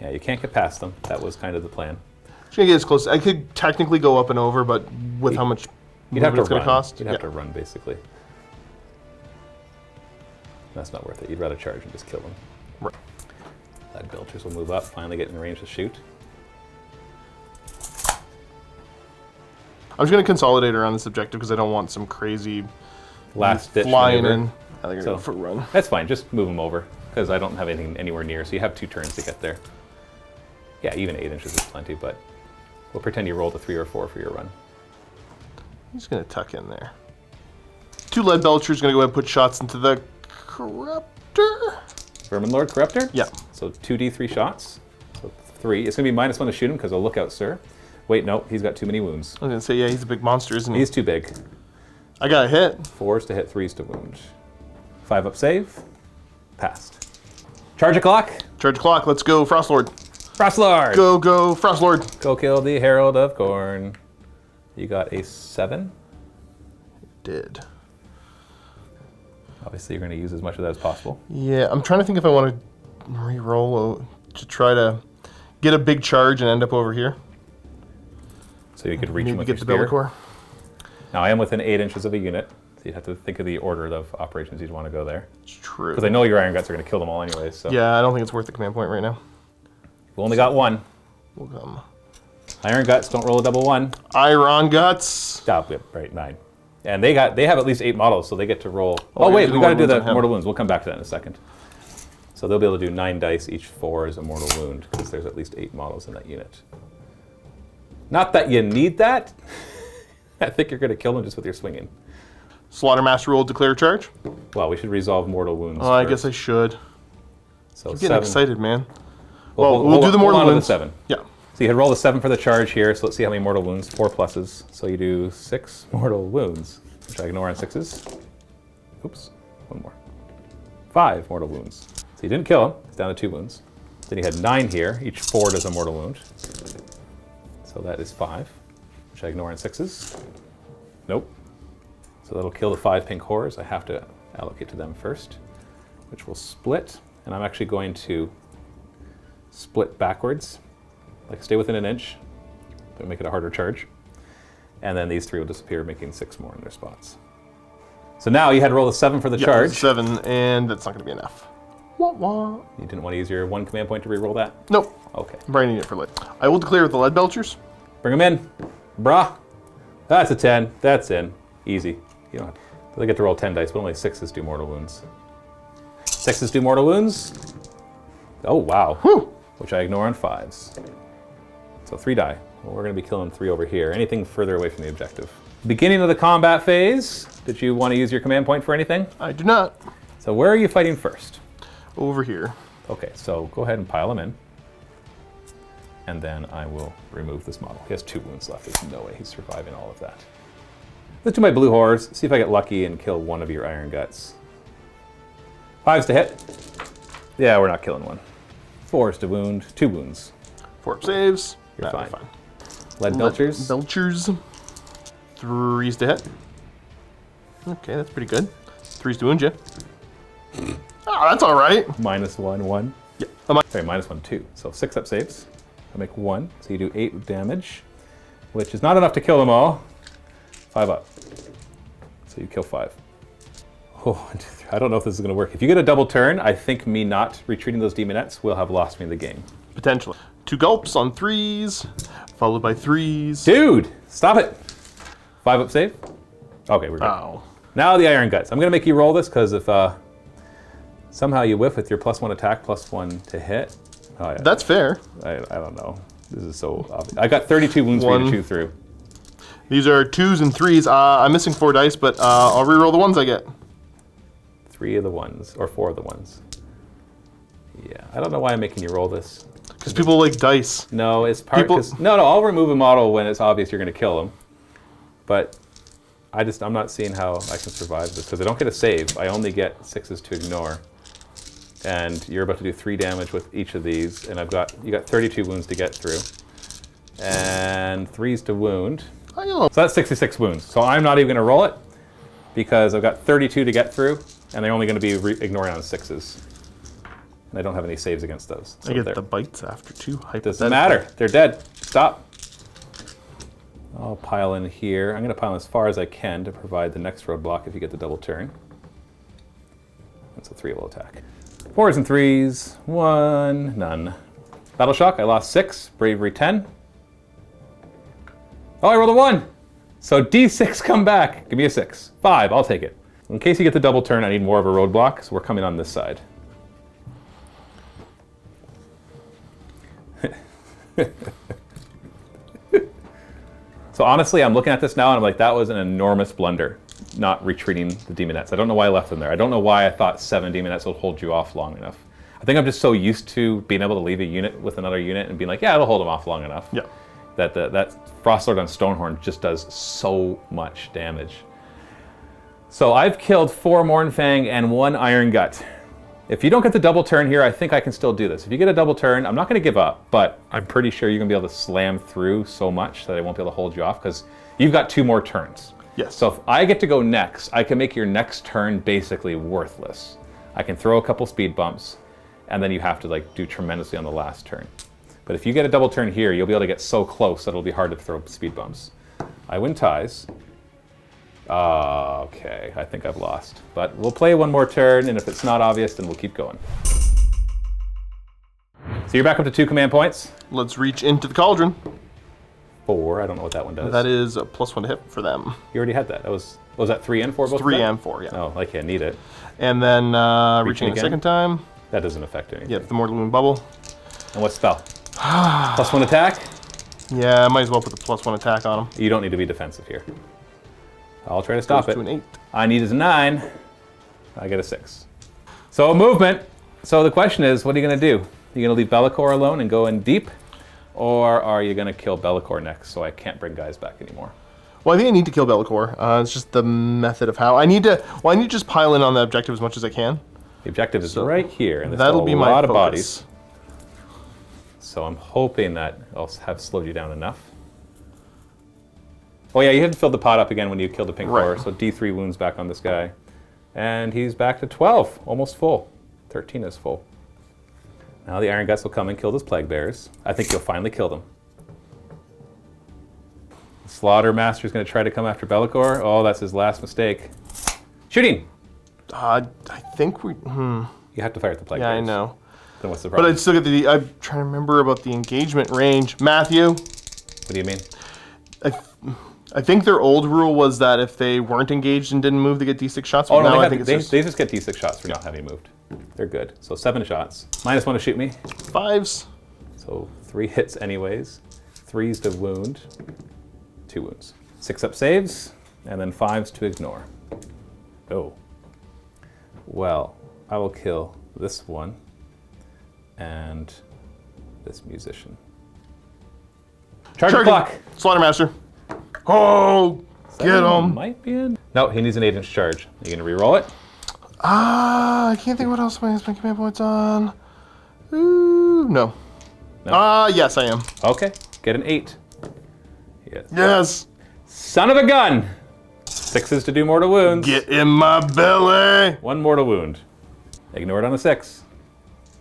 Yeah, you can't get past them. That was kind of the plan. Just going to get as close. I could technically go up and over, but with how much You'd have to it's going run. to cost? You'd have to run, basically. That's not worth it. You'd rather charge and just kill them. Right. Lead Belchers will move up, finally get in range to shoot. I'm just going to consolidate around this objective because I don't want some crazy Last ditch flying maneuver. in. I think I'm going to go for a run. That's fine. Just move them over because I don't have anything anywhere near. So you have 2 turns to get there. Yeah, even 8 inches is plenty, but we'll pretend you rolled a 3 or 4 for your run. I'm just going to tuck in there. 2 lead belchers going to go ahead and put shots into the Corruptor. Vermin Lord Corruptor? Yeah. So 2d3 shots. So 3. It's going to be -1 to shoot him because of look out, sir. Wait, no, he's got too many wounds. I was going to say, yeah, he's a big monster, isn't he? He's too big. I got a hit. 4s to hit, 3s to wound. 5 up save. Passed. Charge a clock. Charge clock. Let's go, Frostlord. Frostlord! Go, go, Frostlord. Go kill the Herald of Corn. You got a 7. Did. Obviously, you're going to use as much of that as possible. Yeah, I'm trying to think if I want to re-roll to try to get a big charge and end up over here. So you could reach him Maybe with get your the spear. Bellicor. Now, I am within 8 inches of a unit, so you'd have to think of the order of operations you'd want to go there. It's true. Because I know your Iron Guts are going to kill them all anyways, so... Yeah, I don't think it's worth the command point right now. We've only got 1. We'll come. Iron Guts, don't roll a double 1. Iron Guts. Stop, yep, right, 9. And they have at least 8 models, so they get to roll... Oh, Oh, yeah, wait, do we got to mortal do wounds the on him. mortal wounds. We'll come back to that in a second. So they'll be able to do 9 dice, each 4 is a mortal wound, because there's at least 8 models in that unit. Not that you need that. I think you're going to kill them just with your swinging. Slaughtermaster roll, declare charge. Well, we should resolve mortal wounds Oh, I first. guess I should. So I'm getting 7, excited, man. Well, we'll do the mortal hold on to wounds. the 7. Yeah. So you had rolled a 7 for the charge here, so let's see how many mortal wounds. 4 pluses. So you do 6 mortal wounds, which I ignore on 6s. Oops, one more. 5 mortal wounds. So you didn't kill him, it's down to 2 wounds. Then you had 9 here, each 4 does a mortal wound. So that is 5, which I ignore on 6s. Nope. So that'll kill the 5 pink horrors. I have to allocate to them first, which will split. And I'm actually going to split backwards, like stay within an inch, to make it a harder charge. And then these 3 will disappear, making 6 more in their spots. So now you had to roll a 7 for the charge. 7, and that's not going to be enough. Wah, wah. You didn't want to use your 1 command point to re-roll that? Nope. Okay. I'm branding it for lead. I will declare the lead belchers. Bring them in. Brah. That's a 10. That's in. Easy. You don't have to. They get to roll 10 dice, but only 6s do mortal wounds. 6s do mortal wounds. Oh, wow. Whew. Which I ignore on 5s. So 3 die. Well, we're going to be killing 3 over here. Anything further away from the objective. Beginning of the combat phase. Did you want to use your command point for anything? I do not. So where are you fighting first? Over here. Okay, so go ahead and pile them in. And then I will remove this model. He has 2 wounds left. There's no way he's surviving all of that. Let's do my blue horrors. See if I get lucky and kill one of your iron guts. 5s to hit. Yeah, we're not killing one. 4s to wound. 2 wounds. 4 saves. You're That'll fine. be Lead belchers. Belchers. 3s to hit. Okay, that's pretty good. 3s to wound you. Ah, that's all right. -1, 1. Yeah. Sorry, -1, 2. So 6 up saves. I make 1. So you do 8 damage, which is not enough to kill them all. 5 up. So you kill 5. Oh, 1, 2, 3. I don't know if this is going to work. If you get a double turn, I think me not retreating those demonettes will have lost me the game. Potentially. 2 gulps on 3s, followed by 3s. Dude, stop it. 5 up save. Okay, we're good. Ow. Now the iron guts. I'm going to make you roll this because if somehow you whiff with your +1 attack, +1 to hit. Oh, yeah. That's fair. I don't know. This is so obvious. I got 32 wounds for you to chew through. These are 2s and 3s. I'm missing 4 dice, but I'll re-roll the ones I get. 3 of the ones, or 4 of the ones. Yeah, I don't know why I'm making you roll this. Because people like dice. No, it's part because no, I'll remove a model when it's obvious you're going to kill them. But I'm not seeing how I can survive this because I don't get a save. I only get 6s to ignore. And you're about to do 3 damage with each of these, and you got 32 wounds to get through, and 3s to wound. So that's 66 wounds. So I'm not even going to roll it because I've got 32 to get through, and they're only going to be ignoring on 6s. And I don't have any saves against those. So I get the bites after 2. Doesn't matter. They're dead. Stop. I'll pile in here. I'm going to pile in as far as I can to provide the next roadblock if you get the double turn. That's a 3 will attack. 4s and 3s. 1, none. Battle shock. I lost 6. Bravery 10. Oh, I rolled a 1. So D6 come back. Give me a 6. 5. I'll take it. In case you get the double turn, I need more of a roadblock, so we're coming on this side. So honestly, I'm looking at this now and I'm like, that was an enormous blunder, not retreating the demonettes. I don't know why I left them there. I don't know why I thought 7 demonettes would hold you off long enough. I think I'm just so used to being able to leave a unit with another unit and being like, yeah, it'll hold them off long enough. Yeah. That Frostlord on Stonehorn just does so much damage. So I've killed 4 Mournfang and 1 Iron Gut. If you don't get the double turn here, I think I can still do this. If you get a double turn, I'm not going to give up, but I'm pretty sure you're going to be able to slam through so much that I won't be able to hold you off because you've got 2 more turns. Yes. So if I get to go next, I can make your next turn basically worthless. I can throw a couple speed bumps, and then you have to like do tremendously on the last turn. But if you get a double turn here, you'll be able to get so close that it'll be hard to throw speed bumps. I win ties. Okay, I think I've lost. But we'll play one more turn, and if it's not obvious, then we'll keep going. So you're back up to 2 command points. Let's reach into the cauldron. 4, I don't know what that one does. That is a +1 to hit for them. You already had that. Was that 3 and 4 both? 3 and 4, yeah. Oh, I can't need it. And then reaching a again? second time. That doesn't affect anything. Yep, the Mortal Wound Bubble. And what spell? +1 attack? Yeah, I might as well put the +1 attack on him. You don't need to be defensive here. I'll try to stop Goes it. to an 8. I need is a 9. I get a 6. So movement. So the question is, what are you going to do? You gonna leave Be'lakor alone and go in deep? Or are you gonna kill Be'lakor next so I can't bring guys back anymore? Well, I think I need to kill Be'lakor. It's just the method of how. I need to just pile in on the objective as much as I can. The objective is right here, and there's that'll be a my lot of focus. bodies. So I'm hoping that I'll have slowed you down enough. Oh yeah, you hadn't filled the pot up again when you killed the pink Right. core, so D3 wounds back on this guy. And he's back to 12, almost full. 13 is full. Now the Iron Guts will come and kill those Plague Bears. I think you'll finally kill them. The Slaughter Master's going to try to come after Be'lakor. Oh, that's his last mistake. Shooting! I think we. You have to fire at the Plague Yeah, Bears. I know. Then what's the But problem? I'd still get the. I'm trying to remember about the engagement range. Matthew, What do you mean? I think their old rule was that if they weren't engaged and didn't move, they get D6 shots. But Oh, no, now they, I have, think they, it's just they just get D6 shots for not having moved. They're good. So 7 shots. -1 to shoot me. 5s. So 3 hits anyways. 3s to wound. 2 wounds. 6 up saves, and then 5s to ignore. Oh. Well, I will kill this one and this musician. Charge the clock! Slaughtermaster. Oh, get him. Might be in. No, he needs an 8-inch charge. You gonna re-roll it? I can't think what else my command points on. Ooh, no. Yes, I am. Okay, get an 8. Yes. Yes. Son of a gun! 6s to do mortal wounds. Get in my belly. 1 mortal wound. Ignore it on a 6.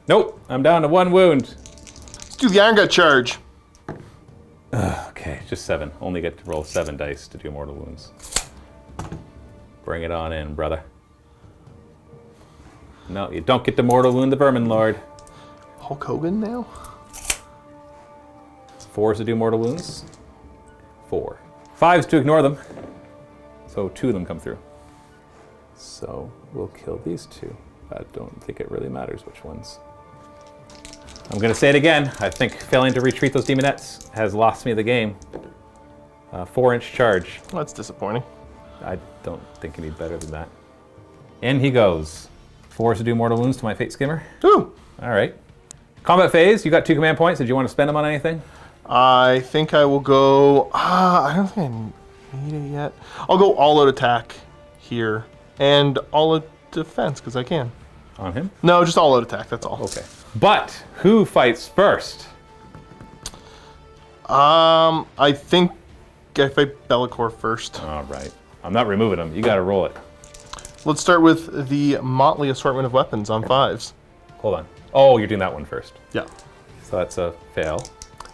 Nope, I'm down to 1 wound. Let's do the Iron Gut charge. Okay, just 7. Only get to roll 7 dice to do mortal wounds. Bring it on in, brother. No, you don't get to mortal wound the Vermin Lord. Hulk Hogan now? 4s to do mortal wounds. 4. 5s to ignore them. So 2 of them come through. So we'll kill these 2. I don't think it really matters which ones. I'm going to say it again. I think failing to retreat those demonettes has lost me the game. 4-inch charge. Well, that's disappointing. I don't think you need better than that. In he goes. 4s to do mortal wounds to my Fate Skimmer. Ooh. All right. Combat phase. You got 2 command points. Did you want to spend them on anything? I think I will go. I don't think I need it yet. I'll go all out attack here and all out defense because I can. On him? No, just all out attack. That's all. Okay. But who fights first? I think I fight Be'lakor first. All right. I'm not removing him. You got to roll it. Let's start with the motley assortment of weapons on 5s. Hold on. Oh, you're doing that one first. Yeah. So that's a fail.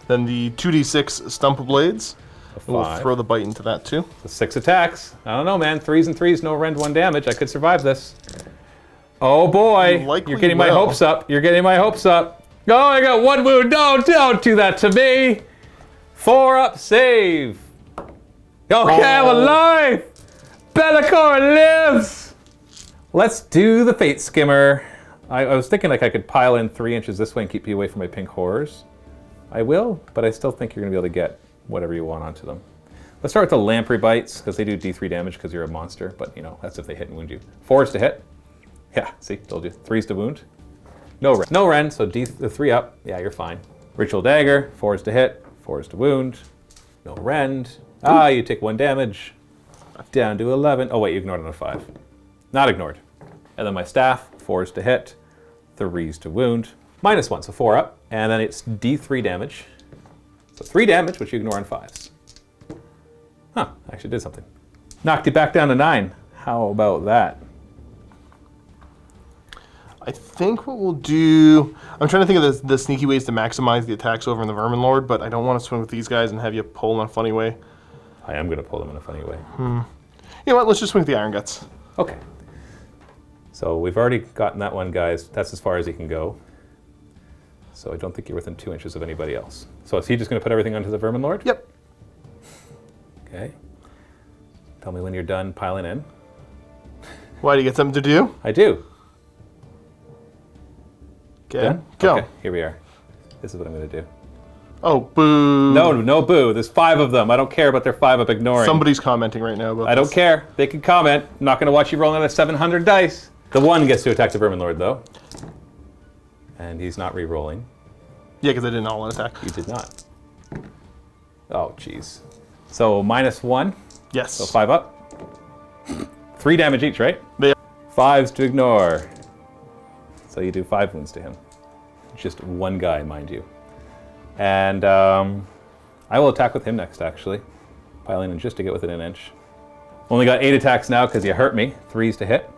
Then the 2d6 stump of blades. We'll 5. throw the bite into that too. The 6 attacks. I don't know, man. 3s and 3s, no rend 1 damage. I could survive this. Oh boy. You likely You're getting my will. hopes up. You're getting my hopes up. Oh, I got 1 wound. No, don't do that to me. 4 up save. Okay, I'm alive. Be'lakor lives. Let's do the Fate Skimmer. I was thinking like I could pile in 3 inches this way and keep you away from my pink horrors. I will, but I still think you're going to be able to get whatever you want onto them. Let's start with the Lamprey Bites, because they do D3 damage because you're a monster, but you know, that's if they hit and wound you. 4s to hit. Yeah, see, told you. 3s to wound. No rend, so the 3 up. Yeah, you're fine. Ritual Dagger, 4s to hit, 4s to wound. No rend. Ah, you take 1 damage. Down to 11. Oh wait, you ignored it on a 5. Not ignored. And then my staff, 4s to hit, 3s to wound. -1, so 4 up. And then it's D3 damage. So 3 damage, which you ignore on 5s. Huh, actually did something. Knocked you back down to 9. How about that? I think what we'll do. I'm trying to think of the sneaky ways to maximize the attacks over in the Vermin Lord, but I don't want to swing with these guys and have you pull in a funny way. I am going to pull them in a funny way. You know what? Let's just swing with the Iron Guts. Okay. So we've already gotten that one, guys. That's as far as he can go. So I don't think you're within 2 inches of anybody else. So is he just going to put everything onto the Vermin Lord? Yep. Okay. Tell me when you're done piling in. Why, do you get something to do? I do. Okay. Done? Go. Okay, here we are. This is what I'm going to do. Oh, boo. No boo. There's 5 of them. I don't care about their 5 up ignoring. Somebody's commenting right now about I don't this. care. They can comment. I'm not going to watch you roll another 700 dice. The 1 gets to attack the Vermin Lord, though. And he's not re-rolling. Yeah, because I didn't all attack. You did not. Oh, jeez. So -1. Yes. So 5 up. 3 damage each, right? They 5s to ignore. So you do 5 wounds to him. Just one guy, mind you. And I will attack with him next, actually. Piling in just to get within an inch. Only got 8 attacks now because you hurt me. 3s to hit.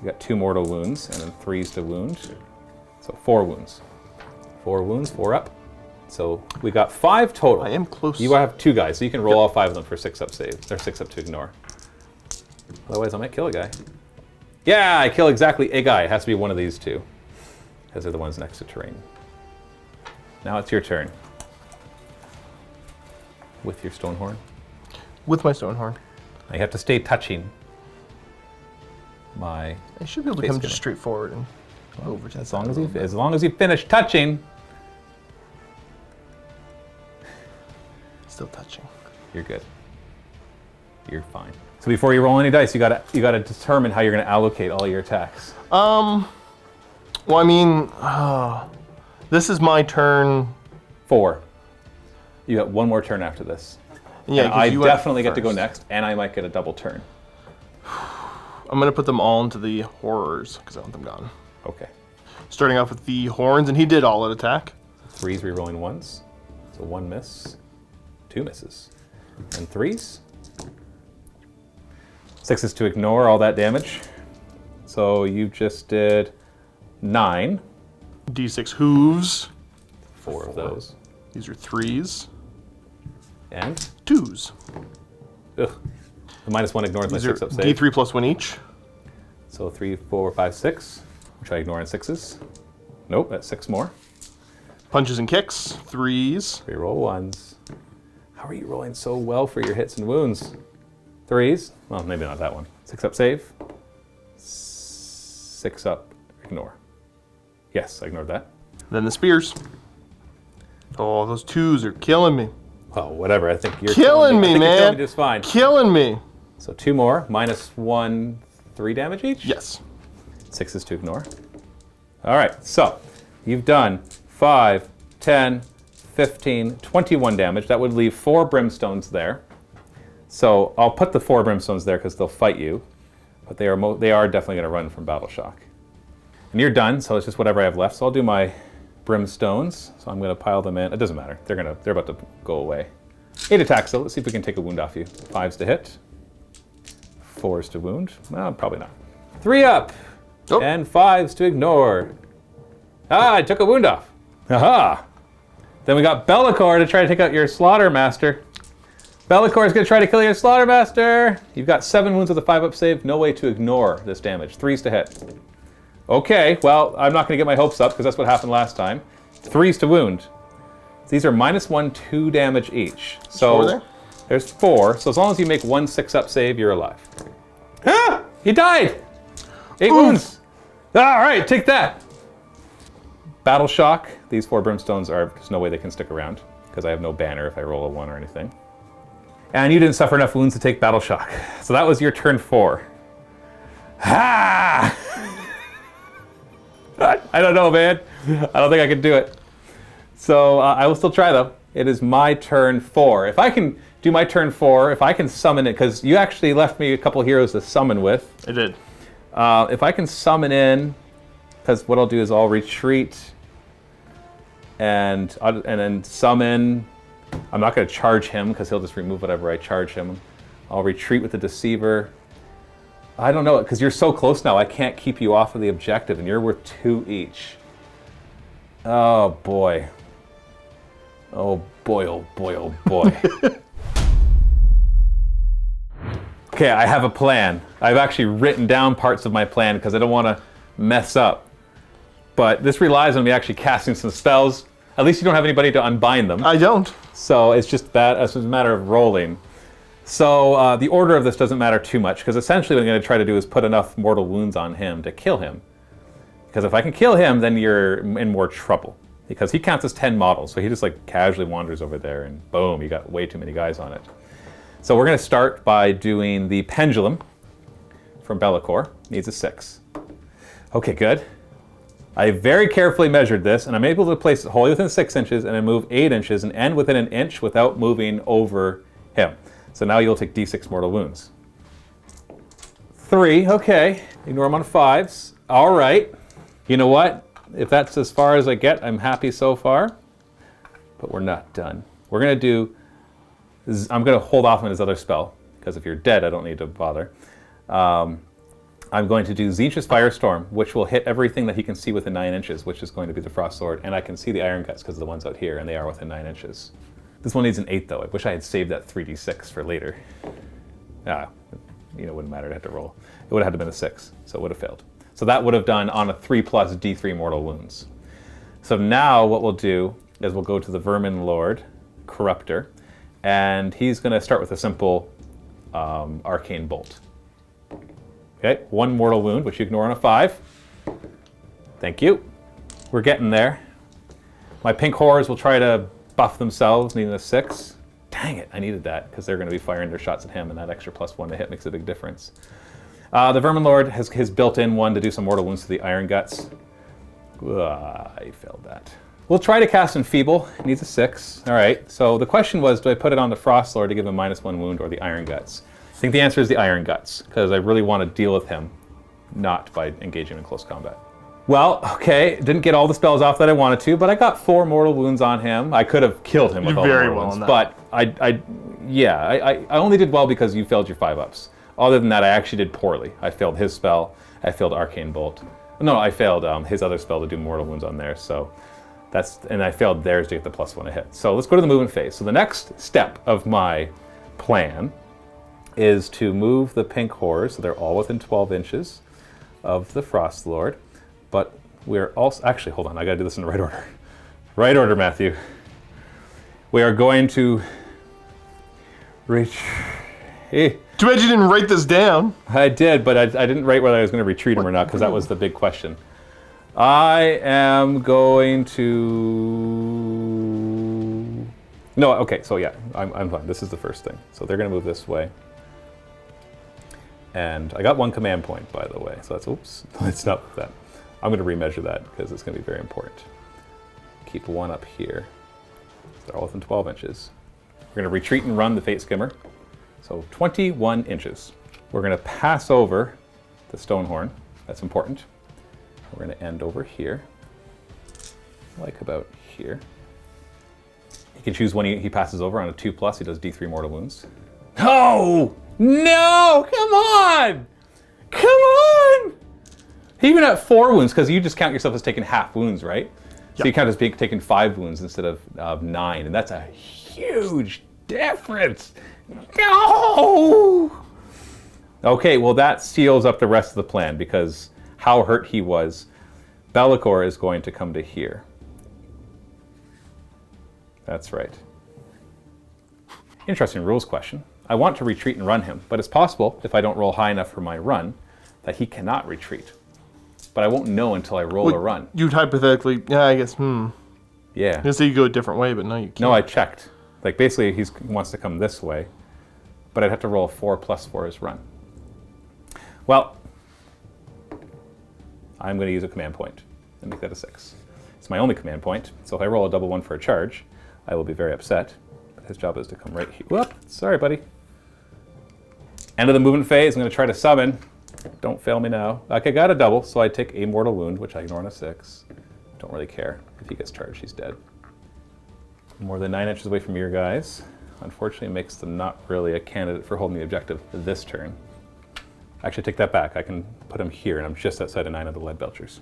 You got 2 mortal wounds, and then 3s to wound. So 4 wounds. 4 wounds, 4 up. So we got 5 total. I am close. You have 2 guys, so you can roll all 5 of them for 6 up saves. Or 6 up to ignore. Otherwise, I might kill a guy. Yeah, I kill exactly a guy. It has to be one of these 2. Because they're the ones next to terrain. Now it's your turn. With your Stonehorn. With my Stonehorn. Now you have to stay touching my... I should be able to come just straight forward and over to As long as you finish touching, Still touching. you're good. You're fine. So before you roll any dice, you gotta determine how you're gonna allocate all your attacks. Well, I mean, this is my turn. 4. You got 1 more turn after this. Yeah, And 'cause I you went definitely get to go first. next, and I might get a double turn. I'm gonna put them all into the horrors because I want them gone. Okay. Starting off with the horns, and he did all at attack. 3s re-rolling once. So 1 miss, 2 misses. And 3s. 6s to ignore all that damage. So you just did 9. D6 hooves. 4 of those. These are 3s. And 2s. ugh, the -1 ignores my These are 6 up save. D3 plus 1 each. So 3, 4, 5, 6, which I ignore in 6s. Nope, that's 6 more. Punches and kicks. 3s. Reroll 1s. How are you rolling so well for your hits and wounds? 3s. Well, maybe not that one. 6 up save. 6 up ignore. Yes, I ignored that. Then the spears. Oh, those 2s are killing me. Oh, whatever. I think you're Killing me, I think you're man. killing me just fine. Killing me. So 2 more, -1, 3 damage each? Yes. 6s to ignore. All right, so you've done 5, 10, 15, 21 damage. That would leave 4 brimstones there. So I'll put the 4 brimstones there because they'll fight you, but they are definitely going to run from Battle Shock. And you're done, so it's just whatever I have left. So I'll do my brimstones. So I'm going to pile them in. It doesn't matter. They're about to go away. 8 attacks, though. Let's see if we can take a wound off you. 5s to hit. 4s to wound. Well, probably not. 3 up. Oh. And 5s to ignore. Ah, I took a wound off. Aha. Then we got Bellicor to try to take out your Slaughtermaster. Bellicor is going to try to kill your Slaughtermaster. You've got 7 wounds with a 5 up save. No way to ignore this damage. 3s to hit. Okay, well, I'm not going to get my hopes up because that's what happened last time. 3s to wound. These are -1, 2 damage each. So 4 there? there's 4. So as long as you make 1 6-up save, you're alive. Ah! He died! 8 wounds. All right, take that. Battle Shock. These 4 brimstones there's no way they can stick around because I have no banner if I roll a 1 or anything. And you didn't suffer enough wounds to take Battle Shock. So that was your turn 4. Ha! I don't know, man. I don't think I can do it. So I will still try, though. It is my turn 4. If I can do my turn 4, if I can summon it, because you actually left me a couple heroes to summon with. I did. If I can summon in, because what I'll do is I'll retreat and then summon. I'm not going to charge him because he'll just remove whatever I charge him. I'll retreat with the Deceiver. I don't know, because you're so close now, I can't keep you off of the objective, and you're worth 2 each. Oh, boy. Oh, boy, oh, boy, oh, boy. Okay, I have a plan. I've actually written down parts of my plan because I don't want to mess up. But this relies on me actually casting some spells. At least you don't have anybody to unbind them. I don't. So it's just that, it's a matter of rolling. So the order of this doesn't matter too much, because essentially what I'm going to try to do is put enough mortal wounds on him to kill him. Because if I can kill him, then you're in more trouble. Because he counts as 10 models, so he just like casually wanders over there and boom, you got way too many guys on it. So we're going to start by doing the Pendulum from Bellicor. Needs a 6. Okay, good. I very carefully measured this, and I'm able to place it wholly within 6 inches, and then move 8 inches, and end within an inch without moving over him. So now you'll take d6 mortal wounds. 3, okay. Ignore him on 5s. All right. You know what? If that's as far as I get, I'm happy so far. But we're not done. We're going to do... I'm going to hold off on his other spell, because if you're dead, I don't need to bother. I'm going to do Tzeentch's Firestorm, which will hit everything that he can see within 9 inches, which is going to be the Frost Sword, and I can see the Iron Guts because of the ones out here, and they are within 9 inches. This one needs an 8, though. I wish I had saved that 3d6 for later. It wouldn't matter. I'd have to roll. It would have had to been a 6, so it would have failed. So that would have done on a 3 plus d3 mortal wounds. So now what we'll do is we'll go to the Vermin Lord, Corruptor, and he's going to start with a simple Arcane Bolt. Okay, 1 mortal wound, which you ignore on a 5. Thank you. We're getting there. My pink horrors will try to buff themselves, needing a 6. Dang it, I needed that, because they're going to be firing their shots at him, and that extra +1 to hit makes a big difference. The Vermin Lord has his built-in one to do some mortal wounds to the Iron Guts. I failed that. We'll try to cast Enfeeble. It needs a 6. All right, so the question was, do I put it on the Frost Lord to give him -1 wound, or the Iron Guts? I think the answer is the Iron Guts, because I really want to deal with him, not by engaging in close combat. Well, okay, didn't get all the spells off that I wanted to, but I got 4 mortal wounds on him. I could have killed him with all the mortal wounds, but I only did well because you failed your 5-ups. Other than that, I actually did poorly. I failed his spell, I failed Arcane Bolt. No, I failed his other spell to do mortal wounds on there, so and I failed theirs to get the +1 to hit. So let's go to the movement phase. So the next step of my plan is to move the pink horrors, so they're all within 12 inches of the Frost Lord. But we're also, actually, hold on, I gotta do this in the right order. Right order, Matthew. We are going to reach. Hey. Too bad you didn't write this down. I did, but I didn't write whether I was going to retreat him or not, because that was the big question. I am going to. No, okay, so yeah, I'm fine. This is the first thing. So they're going to move this way. And I got 1 command point, by the way. So that's, oops, let's not with that. I'm going to remeasure that because it's going to be very important. Keep 1 up here. They're all within 12 inches. We're going to retreat and run the Fate Skimmer. So 21 inches. We're going to pass over the Stonehorn. That's important. We're going to end over here, like about here. He can choose when he passes over on a 2+. He does d3 mortal wounds. No! No! Come on! Come on! Even at 4 wounds, because you just count yourself as taking half wounds, right? So you count as taking 5 wounds instead of 9, and that's a huge difference. No! Okay, well that seals up the rest of the plan, because how hurt he was. Be'lakor is going to come to here. That's right. Interesting rules question. I want to retreat and run him, but it's possible, if I don't roll high enough for my run, that he cannot retreat. But I won't know until I roll a run. You'd hypothetically, yeah, I guess, Yeah. I say you go a different way, but no, you can't. No, I checked. Like, basically, he wants to come this way, but I'd have to roll a 4+ for his run. Well, I'm going to use a command point and make that a 6. It's my only command point, so if I roll a double 1 for a charge, I will be very upset. But his job is to come right here. Whoop! Sorry, buddy. End of the movement phase. I'm going to try to summon. Don't fail me now. Like, I got a double, so I take a mortal wound, which I ignore on a 6. Don't really care. If he gets charged, he's dead. More than 9 inches away from your guys. Unfortunately, it makes them not really a candidate for holding the objective this turn. Actually, take that back. I can put him here, and I'm just outside of 9 of the lead belchers.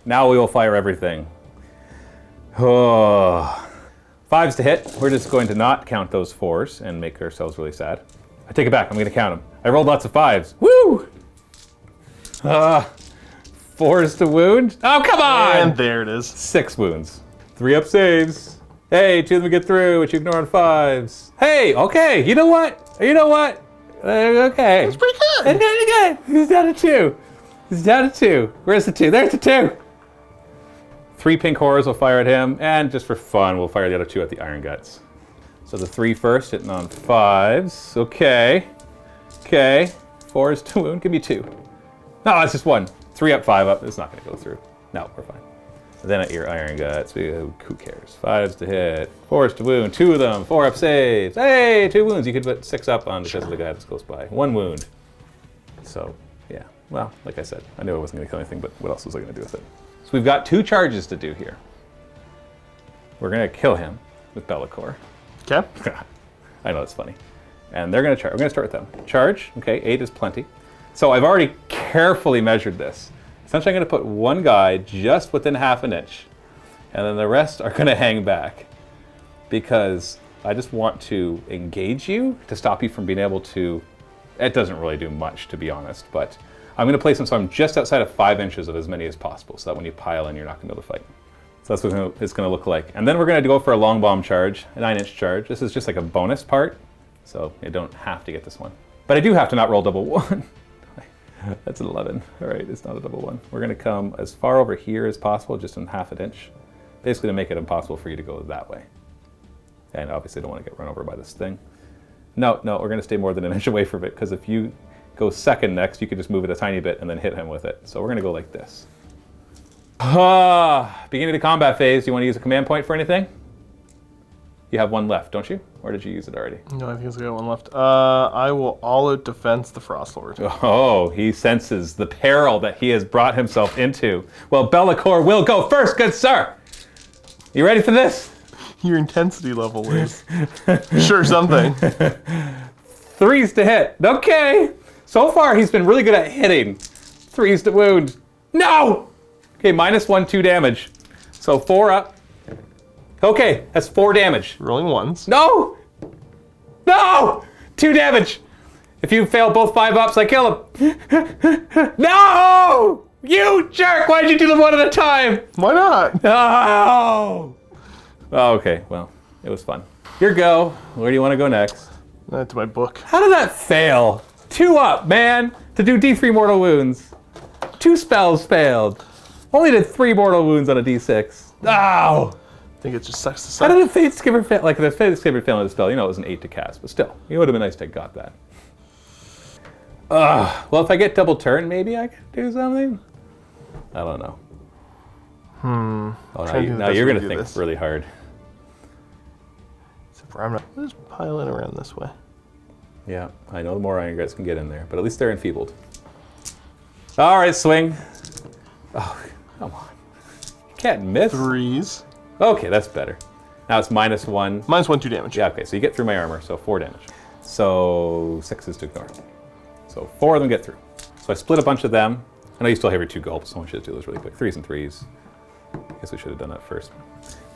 Now we will fire everything. Oh. 5s to hit. We're just going to not count those 4s and make ourselves really sad. I take it back. I'm going to count them. I rolled lots of 5s. Woo! 4s to wound. Oh, come on! And there it is. 6 wounds. 3-up saves. Hey, 2 of them get through, which you ignore on 5s. Hey, okay, you know what? Okay. It's pretty good. It's pretty good. He's down to 2. He's down to 2. Where's the 2? There's the 2. 3 pink horrors will fire at him, and just for fun, we'll fire the other 2 at the Iron Guts. So the 3 first, hitting on 5s. Okay. 4s to wound. Give me 2. No, it's just 1. 3-up, 5-up. It's not going to go through. No, we're fine. Then at your Iron Guts, who cares? 5s to hit, 4s to wound, 2 of them, 4 up saves. Hey, 2 wounds. You could put 6 up on because of the guy that's close by. 1 wound. So, yeah. Well, like I said, I knew I wasn't going to kill anything, but what else was I going to do with it? So we've got 2 charges to do here. We're going to kill him with Be'lakor. Okay. I know, it's funny. And they're going to charge. We're going to start with them. Charge. Okay, 8 is plenty. So I've already carefully measured this. Essentially, I'm going to put 1 guy just within half an inch, and then the rest are going to hang back because I just want to engage you to stop you from being able to. It doesn't really do much, to be honest, but I'm going to place them so I'm just outside of 5 inches of as many as possible, so that when you pile in, you're not going to be able to fight. So that's what it's going to look like. And then we're going to go for a long bomb charge, a 9-inch charge. This is just like a bonus part, so you don't have to get this one. But I do have to not roll double 1. That's an 11. All right, it's not a double 1. We're going to come as far over here as possible, just in half an inch, basically to make it impossible for you to go that way. And obviously, I don't want to get run over by this thing. No, we're going to stay more than an inch away from it, because if you go second next, you could just move it a tiny bit and then hit him with it. So we're going to go like this. Beginning of the combat phase, do you want to use a command point for anything? You have 1 left, don't you? Or did you use it already? No, I think I got 1 left. I will all-out defense the Frost Lord. Oh, he senses the peril that he has brought himself into. Well, Be'lakor will go first, good sir. You ready for this? Your intensity level is sure something. 3s to hit. Okay. So far, he's been really good at hitting. 3s to wound. No! Okay, -1, 2 damage. So 4 up. Okay, that's 4 damage. Rolling 1s. No! No! 2 damage. If you fail both 5 ups, I kill him. No! You jerk! Why'd you do them 1 at a time? Why not? No! Oh, okay, well, it was fun. Your go. Where do you want to go next? That's my book. How did that fail? 2 up, man, to do D3 mortal wounds. 2 spells failed. Only did 3 mortal wounds on a D6. Ow! I think it just sucks to suck. How did the Fate Skipper fail? Like, the Fate Skipper failed the spell, you know it was an 8 to cast, but still, it would have been nice to have got that. Well, if I get double turn, maybe I can do something? I don't know. Oh, now you're going to think really hard. Except for I'm not. I'll just pile in around this way. Yeah, I know the more Iron Guts can get in there, but at least they're enfeebled. All right, swing. Oh, come on. You can't miss. 3s. Okay, that's better. Now it's -1. -1, 2 damage. Yeah, okay, so you get through my armor, so 4 damage. So 6 is to ignore. So 4 of them get through. So I split a bunch of them. I know you still have your 2 gulps, so I want you to do this really quick. 3s and 3s. I guess we should have done that first.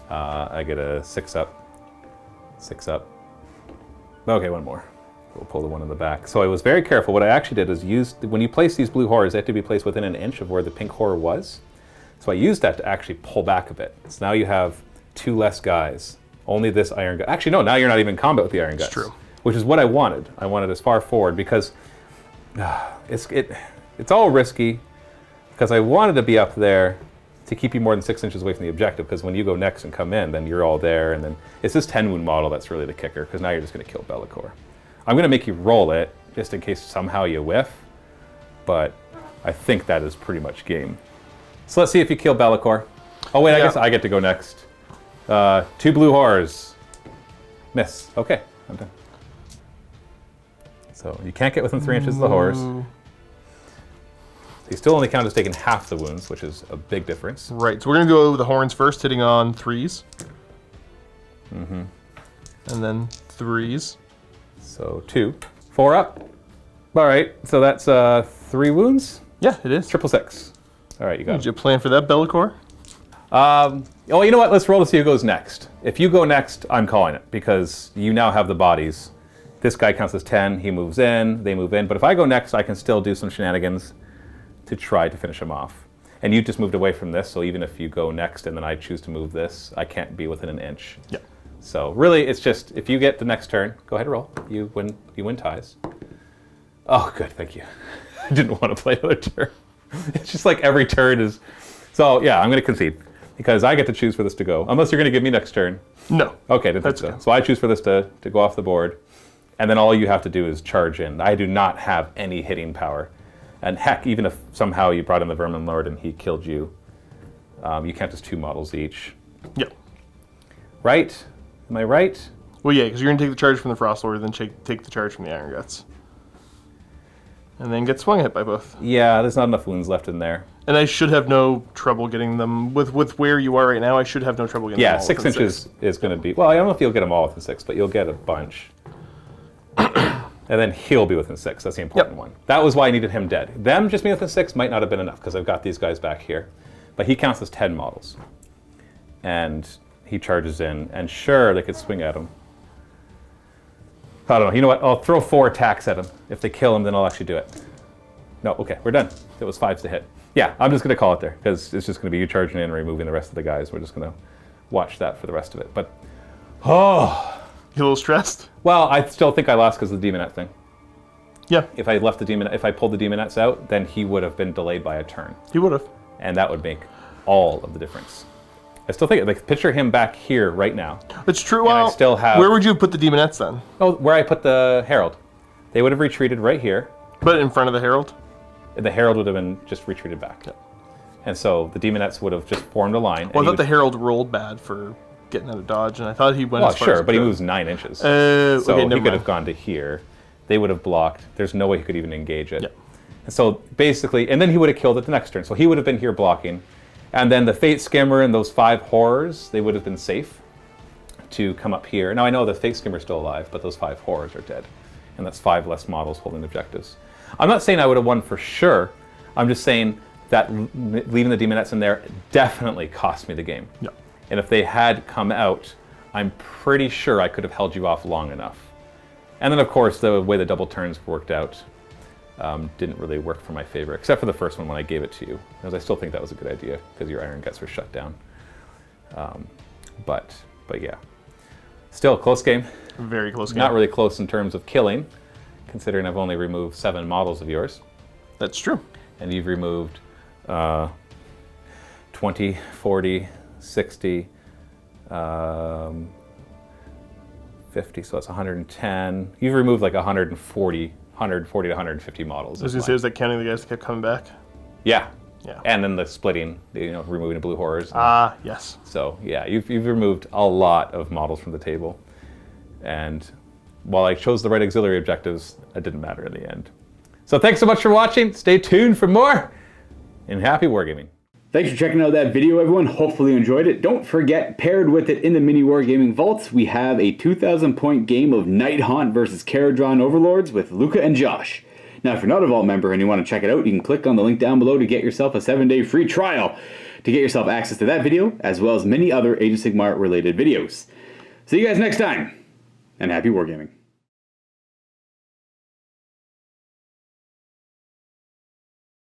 I get a 6 up. 6 up. Okay, 1 more. We'll pull the one in the back. So I was very careful. What I actually did is when you place these blue horrors, they have to be placed within an inch of where the pink horror was. So I used that to actually pull back a bit. So now you have 2 less guys. Only this Iron Gut. Actually, no, now you're not even in combat with the Iron Guts. It's true. Which is what I wanted. I wanted as far forward because it's all risky because I wanted to be up there to keep you more than 6 inches away from the objective, because when you go next and come in, then you're all there, and then it's this 10 wound model that's really the kicker, because now you're just going to kill Be'lakor. I'm going to make you roll it, just in case somehow you whiff, but I think that is pretty much game. So let's see if you kill Be'lakor. Oh wait, I guess I get to go next. 2 blue horrors. Miss. Okay, I'm done. So you can't get within 3 inches of the horrors. So you still only count as taking half the wounds, which is a big difference. Right, so we're going to go with the horns first, hitting on 3s. And then 3s. So 2. 4 up. All right, so that's 3 wounds? Yeah, it is. 666. All right, you got it. Did you plan for that, Be'lakor? Oh, you know what? Let's roll to see who goes next. If you go next, I'm calling it, because you now have the bodies. This guy counts as 10. He moves in. They move in. But if I go next, I can still do some shenanigans to try to finish him off. And you just moved away from this, so even if you go next and then I choose to move this, I can't be within an inch. Yeah. So really, it's just, if you get the next turn, go ahead and roll. You win ties. Oh, good, thank you. I didn't want to play another turn. It's just like every turn is... So yeah, I'm going to concede, because I get to choose for this to go. Unless you're going to give me next turn. No. Okay, didn't think so. So I choose for this to go off the board, and then all you have to do is charge in. I do not have any hitting power. And heck, even if somehow you brought in the Vermin Lord and he killed you, You count as 2 models each. Yep. Right? Am I right? Well, yeah, because you're going to take the charge from the Frost Lord, then take the charge from the Iron Guts. And then get swung at by both. Yeah, there's not enough wounds left in there. And I should have no trouble getting them, with where you are right now, I should have no trouble getting them all 6 within inches is going to be, well, I don't know if you'll get them all within 6, but you'll get a bunch. And then he'll be within 6, that's the important one. That was why I needed him dead. Them just being within 6 might not have been enough, because I've got these guys back here. But he counts as 10 models. And he charges in, and sure, they could swing at him. I don't know, you know what, I'll throw 4 attacks at him. If they kill him, then I'll actually do it. No, okay, we're done. It was 5s to hit. Yeah, I'm just going to call it there, because it's just going to be you charging in and removing the rest of the guys. We're just going to watch that for the rest of it. But, oh. You a little stressed? Well, I still think I lost because of the Demonette thing. Yeah. If I left the Demon, if I pulled the Demonettes out, then he would have been delayed by a turn. He would have. And that would make all of the difference. I still think, like, picture him back here right now. It's true. Well, I still have. Where would you put the Demonettes then? Oh, where I put the Herald. They would have retreated right here. But in front of the Herald? The Herald would have been just retreated back. Yeah. And so the Demonettes would have just formed a line. Well, I thought the Herald rolled bad for getting out of dodge, and I thought he went as far sure, as but he moves 9 inches. So okay, he could have gone to here. They would have blocked. There's no way he could even engage it. Yep. And so basically, and then he would have killed it the next turn. So he would have been here blocking. And then the Fate Skimmer and those 5 horrors, they would have been safe to come up here. Now I know the Fate Skimmer's still alive, but those 5 horrors are dead. And that's 5 less models holding objectives. I'm not saying I would have won for sure. I'm just saying that leaving the Demonettes in there definitely cost me the game. Yep. And if they had come out, I'm pretty sure I could have held you off long enough. And then, of course, the way the double turns worked out didn't really work for my favor, except for the first one when I gave it to you, because I still think that was a good idea, because your Iron Guts were shut down. But yeah. Still, close game. Very close game. Not really close in terms of killing, considering I've only removed 7 models of yours. That's true. And you've removed 20, 40, 60, 50, so that's 110. You've removed like 140 to 150 models. I was going to say, is that counting the guys that kept coming back? Yeah. Yeah. And then the splitting, removing the blue horrors. Yes. So yeah, you've removed a lot of models from the table. And while I chose the right auxiliary objectives, it didn't matter in the end. So thanks so much for watching. Stay tuned for more, and happy wargaming. Thanks for checking out that video, everyone. Hopefully you enjoyed it. Don't forget, paired with it in the MiniWarGaming vaults, we have a 2,000 point game of Nighthaunt versus Kharadron Overlords with Luca and Josh. Now, if you're not a vault member and you want to check it out, you can click on the link down below to get yourself a 7-day free trial to get yourself access to that video, as well as many other Age of Sigmar related videos. See you guys next time, and happy wargaming.